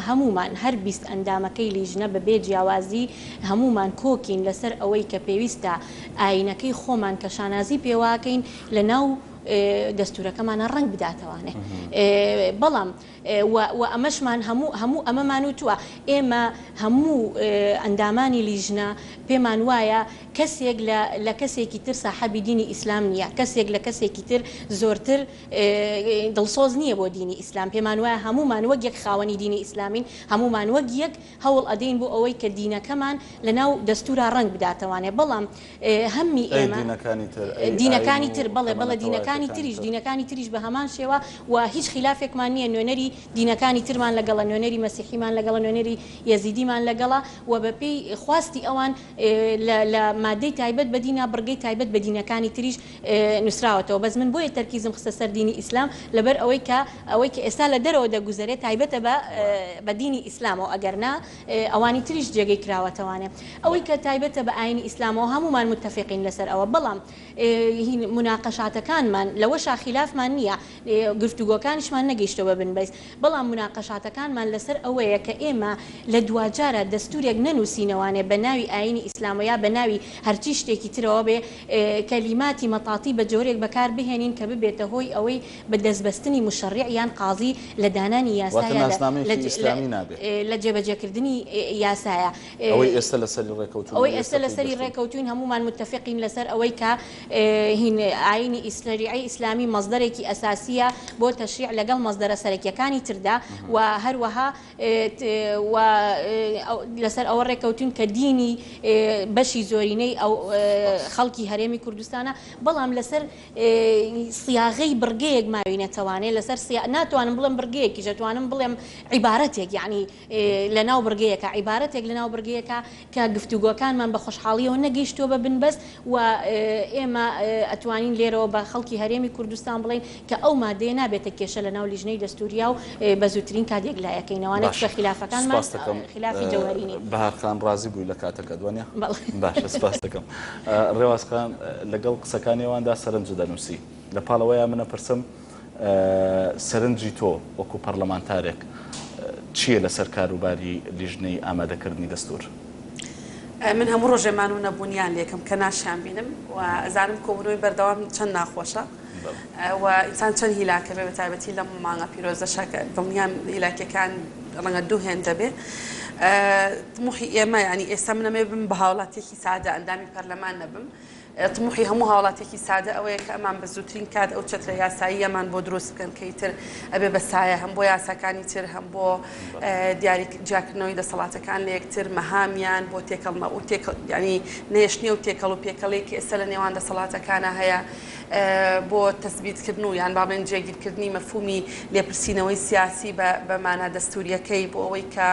هەمومان هەر 20 ئەندامەکەی لیژنە بەبێ جیاوازی هەمومان کۆکین لەسەر ئەوەی کە پێویستە ئاینەکەی خۆمان کە شانازی پێواکەین لە ناو دەستورەکەمانە ڕنگ بداتەوانێ. بەڵام و ئەمەشمان هەموو ئەمەمان وتووە ئێمە هەموو ئەندامانی لیژنە پێمان وایە کەسێک لە کەسێکی تر ساحەبی دینی ئیسلام نییە، کەسێک لە کەسێکی تر زۆرتر دڵسۆز نییە بۆ دینی ئیسلام. پێمان وایە هەمومان وەک یەک خاوەنی دینی ئیسلامین، هەمومان وەک یەک هەوڵ ئەدەین بۆ ئەوەی کە دینەکەمان لە ناو دەستورا ڕنگ بداتەوانێ. بەڵام هەممی ئێمە دینەکانی تر بەڵێ دینەکانی تریش بە هەمان شێوە و هیچ خلافێکمان نییە نوێنەری دینەکانی ترمان لەگەڵە نوێنەری مەسیحیمان لەگەڵە نوێنەری یەزیدیمان لەگەڵە و بەپێی خواستی ئەوان لە مادەی تایبەت بە دینە بڕگەی تایبەت بە دینەکانی تریش نووسراوەتەوە بەس من بۆیە تەرکیزم خستە سەر دینی ئیسلام لەبەر ئەوەی کە ئێستا لە دەرەوە دەگوزارێت تایبەتە بە دینی ئیسلامەوە ئەگەرنا ئەوانی تریش جێگەی کراوەتەوانێ ئەوەی کە تایبەتە بە ئاینی ئیسلامەوە هەمومان متفقین لەسەر ئەوە بەڵام مناقەشاتەکانمان لەوەشا خلافمان نییە گفتوگۆکانیشمان نەگەیشتەوە بنبەست بەڵام مناقەشاتەکانمان لەسەر ئەوەیە کە ئێمە لە دوجارە دەستورێک نەنووسینەوانێ بە ناوی ئاینی ئیسلامەیە بە ناوی هەرچی شتێکی ترەوە بێ کەلیماتی مەتاتی بە جۆرێک بەکار بهێنین کە ببێتە هۆی ئەوەی بە دەستبەستنی مشەڕیع یان قازی لە دانانی یاسایە لە جێبەجێکردنی یاسایە ئەوەی ئێستا لەسەری ڕێکەوتوین هەمومان متفقین لەسەر ئەوەی کە هین ئاینی ئیسلەریعی ئیسلامی مەزدەرێکی ئەساسیە بۆ تەشریع لەگەڵ مەزدەرە سەرەکیەکانی تردا و هەروەها لەسەر ئەوە ڕێکەوتون کە دینی بەشی زۆرینەی ئەو خەڵکی هەرێمی کوردستانە بەڵام لەسەر سیاغەی بڕگەیەک ماوینەتەوانێت لەسەر ناتوانم بڵێم بڕگەیەکی دەتوانم بڵێم عیبارەتێک یعنی لەناو بڕگەیەکە عیبارەتێک لەناو بڕگەیەکە کە گفتوگۆکانمان بە خۆشحاڵیەوە نەگەیشتووە بە بنبەست و ئێمە ئەتوانین لێرەوە بە خەڵکی هەرێمی کوردستان بڵین کە ئەو مادەیە نابێتە کێشە لەناو لیژنەی دەستوریا و بە زووترین کاتێک لایەکەینەوەوانێت کە خلافەکانمان خلافی جەوهەرینی بەهارخان ڕازی بووی لە کاتەکە دوانیا باشە سپاس دەکەم ڕێوازخان لەگەڵ قسەکانیەواندا سەرنج دەنووسی لە پاڵەوەیە منە پرسم سەرنجی تۆ وەکو پەرلەمانتارێک چییە لەسەر کاروباری لیژنەی ئامادەکردنی دەستور؟ من هەموو ڕۆژێمان و نەبوونیان لێکم کە ناشیان بینم و ئەزانم کۆبوونەوەی بەردەوام چەند ناخۆشە و ئینسان چەند هیلاکە بێ بە تایبەتی لەم مانگە پیرۆزەشە کە دڵنیام هیلاکەکان ڕەنگە دوو هێن دەبێ طموحی ئێمە ینی ئێستا منەمێ بم بە هاوڵاتێکی سادە ئەندامی پەرلەمان نەبم طموحی هەموو هاوڵاتێکی سادە ئەوەیە کە ئەمان بە زووترین کات ئەو چەترە یاسایی ئەمان بۆ دروست بکەن کەی تر ئەبێ بەسایە هەم بۆ یاساکانی تر هەم بۆ دیاری جیاکردنەوەی دەسەڵاتەکان لە یەکتر مەهامیان بۆ تێکەڵمە و ینی نێشتنی و تێکەڵ و پێکەڵێکی ئێستا لە نێوان دەسەڵاتەکانە هەیە بۆ تەثبیتکردن و یان بابێن جێگیرکردنی مەفهومی لێپرسینەوەی سیاسی بەمانە دەستوریەکەی بۆ ئەوەی کە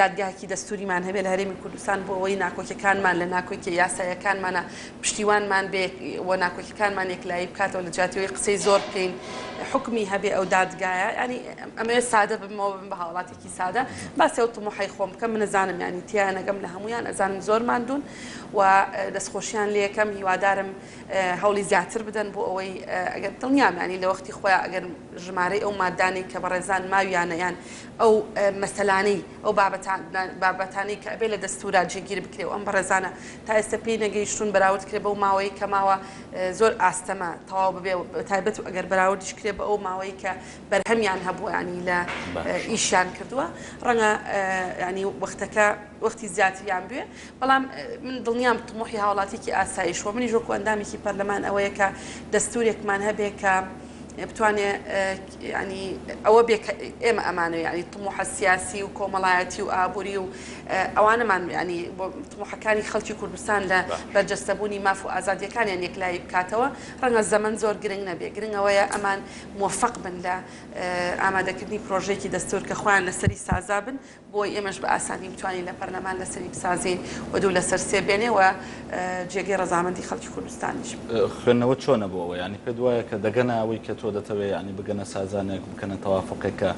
دادگاهی دەستوریمان هەبێت لە هەرێمی کوردستان بۆ ئەوەی ناکۆکیەکانمان لە ناکۆکی یاسایەکانمانە پشتیوانمان بێ و ناکۆکیەکانمان یەکلایی بکاتەوە لە جاتیەوەی قسەی زۆر بکەین حکمی هەبێ ئەو دادگایە ینی ئەمەوێت سادە بمەوە بم بە هاوڵاتێکی سادە باسی ئەو طموحی خۆم بکەم من نەزانم ینی تیایە نەگەم لە هەمویان ئەزانم زۆرمان دوون و دەستخۆشیان لێ یەکەم هیوادارم هەوڵی زیاتر بدەن بۆ ئەوەی ئەگەر دڵنیام ینی لە وەختی خۆیان ئەگەر ژمارەی ئەو مادانی کە بەڕێزان ماویانە یان ئەو مەسەلانەی ئەو بابەتانی کە ئەبێ لە دەستورا جێگیر بکرێ و ئەم بەڕێزانە تا ئێستا پێی نەگەیشتون بەراورد کرێ بەو ماوەی کە ماوە زۆر ئاستەمە تەواو ببێ تایبەت و ئەگەر بەراوردیش کرێ بە ئەو ماوەی کە بەرهەمیان هەبوو ینی لە ئیشیان کردووە ڕەنگە ینی وەختەکە وەختی زیاتریان بێ بەڵام من دڵنیام طموحی هاوڵاتێکی ئاسایش وە منیش وەکو ئەندامێکی پەرلەمان ئەوەیە کە دەستورێکمان هەبێ کە بتوانێ ینی ئەوە بێ ئێمە ئەمانە ینی طموحە سیاسی و کۆمەڵایەتی و ئابووری و ئەوانەمان ینی بۆ طموحەکانی خەڵکی کوردستان لە بەرجەستەبوونی ماف و ئازادیەکانیان یەکلایی بکاتەوە ڕەنگە زەمن زۆر گرنگ نەبێ گرنگەوەیە ئەمان موفق بن لە ئامادەکردنی پرۆژێکی دەستور کە خۆیان لەسەری سازا بن بۆی ئێمەش بە ئاسانی بتوانین لە پەرلەمان لەسەری بسازین و دوو لەسەر سێ بێنێ و جێگەی ڕەزامەندی خەڵکی کوردستانیش خوێندنەوە چۆنە بۆەوە ینی پێ دوایە کە دەگەنە ئەوەی کە تۆ دەتەوێت ینی بگەنە سازانێک بکەنە تەوافقێکە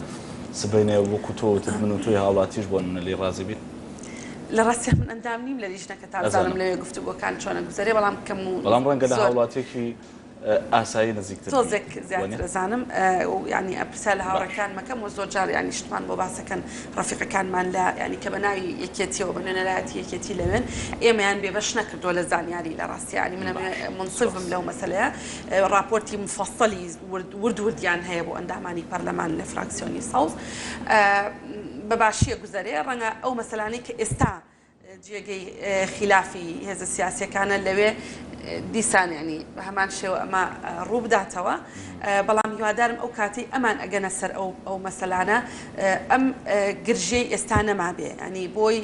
سبەینێ وەکو تۆ من و توی هاوڵاتیش بۆ منە ڕازی بیت لە ڕاستی من ئەندام نیم لە لیژنەکە تازانم لەوێ گفتوگۆکان چۆنە گوزارێ بەڵام کەم و بەڵام ڕەنگە لە هاوڵاتێکی ئاسایی نزیکتر تۆزێک زیاتر دەزانم ینی ئەپرسا لە هاوڕەکان مەکەم و زۆر جار ینی شتمان بۆ باسەکەن ڕەفیقەکانمان لە ینی کە بە ناوی یەکێتیەوە بە نوێنەرایەتی یەکێتی لەوێن ئێمەیان بێبەش نەکردووە لە زانیاری لە ڕاستی ینی منە منصفم لەو مەسەلەیە راپۆرتی مفەصەلی وردیان هەیە بۆ ئەندامانی پەرلەمان لە فراکسیۆنی ساوز بە باشیە گوزارێ ڕەنگە ئەو مەسەلانەی کە ئێستا جێگەی خلافی هێزە سیاسیەکانە لەوێ دیسان ینی بە هەمان شێوە ئەمە ڕووبداتەوە بەڵام هیوادارم ئەو کاتی ئەمان ئەگەنە سەر ئەو مەسەلانە ئەم گرژەی ئێستا نەما بێ ینی بۆی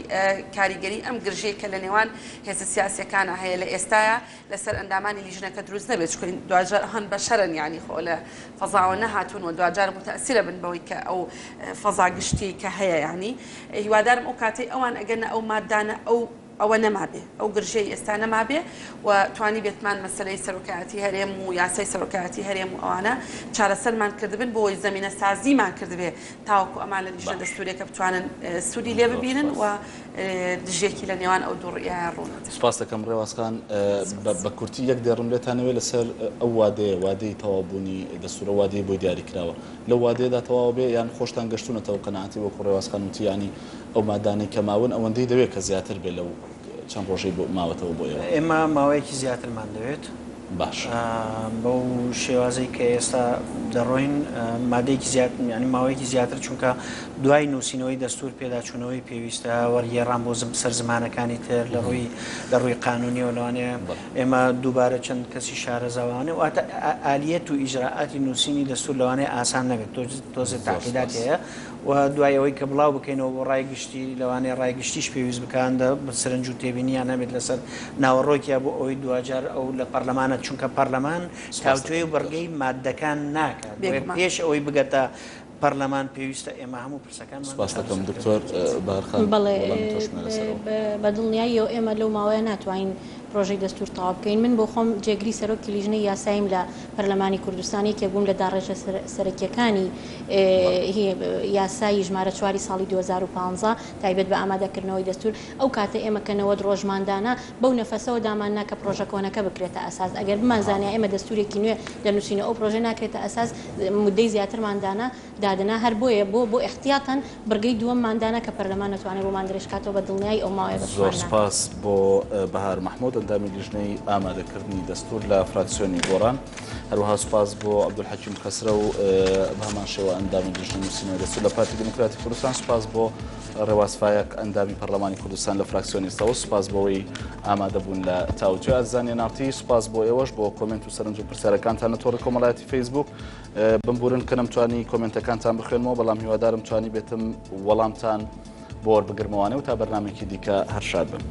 کاریگەری ئەم گرژەی کە لە نێوان هێزە سیاسیەکانە هەیە لە ئێستاە لەسەر ئەندامانی لیژنەکە دروست نەبێت چکۆین دوجار هەن بە شەرن ینی خۆ لە فەزاوە نەهاتوون و دوجار متەئسیرە بن بەوەی کە ئەو فەزا گشتی کە هەیە ینی هیوادارم ئەو کاتی ئەوان ئەگەنە ئەو مادانە ئەوە نەمابێ ئەو گرژەی ئێستا نەمابێ و توانی بێتمان مەسلەی سەرۆکایەتی هەرێم و یاسای سەرۆکایەتی هەرێم و ئەوانە چارەسەرمان کردبن بۆی زەمینە سازیمان کردبێ تاوەکو ئەمان لە لیژنە دەستوورێکە بتوانن سوودی لێ ببینن و دژێکی لە نێوان ئەو دوو ڕیایە ڕوونەت. سپاس دەکەم ڕێوازخان بە کورتی یەک دێڕم لێتانەوێت لەسەر ئەو وادەیە وادەی تەوابوونی دەستورە وادەی بۆی دیاری کراوە لەو وادەیەدا تەواو بێ یان خۆشتان گەشتونەتەوە قەناعەتی وەکو ڕێوازخان وتی ینی ئەو مادانەی کە ماون ئەوەندەی دەوێت کە زیاتر بێ لەو چەند ڕۆژەی بۆ ماوەتەوە بۆ ئێمە ماوەیەکی زیاترمان دەوێت باش بەو شێوازەی کە ئێستا دەڕۆین مادەیەکی زیات ینی ماوەیەکی زیاتر چونکە دوای نووسینەوەی دەستور پێداچوونەوەی پێویستە وەرگێڕان بۆ سەر زمانەکانی تر لە ڕووی قانونیەوە لەوانەیە ئێمە دووبارە چەند کەسی شارەزاوانێ واتە ئالیەت و ئیجراعاتی نووسینی دەستور لەوانەیە ئاسان نەبێت تۆزێت تاقیدات هەیە و دوایەوەی کە بڵاو بکەینەوە بۆ ڕایگشتی لەوانەیە ڕایگشتیش پێویست بکاندە سەرنج و تێبینیان نەبێت لەسەر ناوەڕۆکیە بۆ ئەوەی دوجار ئەو لە پەرلەمانە چونکە پەرلەمان کاوتوێ و بەرگەی مادەکان ناکات پێش ئەوەی بگەتە پەرلەمان پێویستە ئێمە هەموو پرسەکان سپاس دەکەم دکتۆر بارخان بەڵێ بەدڵنیاییەوە ئێمە لەو ماوەیە ناتوانین پرۆژەی دەستور تەواو بکەین من بۆ خۆم جێگری سەرۆکی لیژنەی یاسایم لە پەرلەمانی کوردستانی کە بووم لە داڕێژە سەرەکیەکانی یاسایی ژمارە 4 ساڵی 2015 تایبەت بە ئامادەکردنەوەی دەستور ئەو کاتە ئێمە کە 90 ڕۆژماندانە بەو نەفەسەوە دامان ناکە پرۆژە کۆنەکە بکرێتە ئەساس ئەگەر بمانزانیا ئێمە دەستورێکی نوێ دەنووسینە ئەو پرۆژە ناکرێتە ئەساس مدەی زیاترماندانە دادنا هەر بۆیە بۆ احتیاتن بەرگەی دووەم ماندانە کە پەرلەمان نەتوانێت بۆ مادرێژکاتەوە بە دڵنیایی ئەو ماوەیە زۆر سپاس بۆ بەهار محمود ئەندامی لیژنەی ئامادەکردنی دەستور لە فراکسیۆنی گۆڕان هەروەها سپاس بۆ عەبدولحەکیم خەسرە و بە هەمان شێوە ئەندامی لیژنەی نووسینەوەی دەستور لە پارتی دموکراتی کوردستان سپاس بۆ ڕێوازفایەک ئەندامی پەرلەمانی کوردستان لە فراکسیۆنی ئێستاوە سپاس بۆەوەی ئامادەبوون لە تاوتوێ ئازانیە ناوتی سپاس بۆ ئێوەش بۆ کۆمنت و سەرنج و پرسیارەکانتان لە تۆڕی کۆمەڵایەتی فەیسبوک بمبورن کە نەمتوانی کۆمنتەکانتان بخوێنمەوە بەڵام هیوادارم توانی بێتم وەڵامتان بۆ وەربگرمەوانێ و تا بەرنامێکی دیکە هەر شاد بن.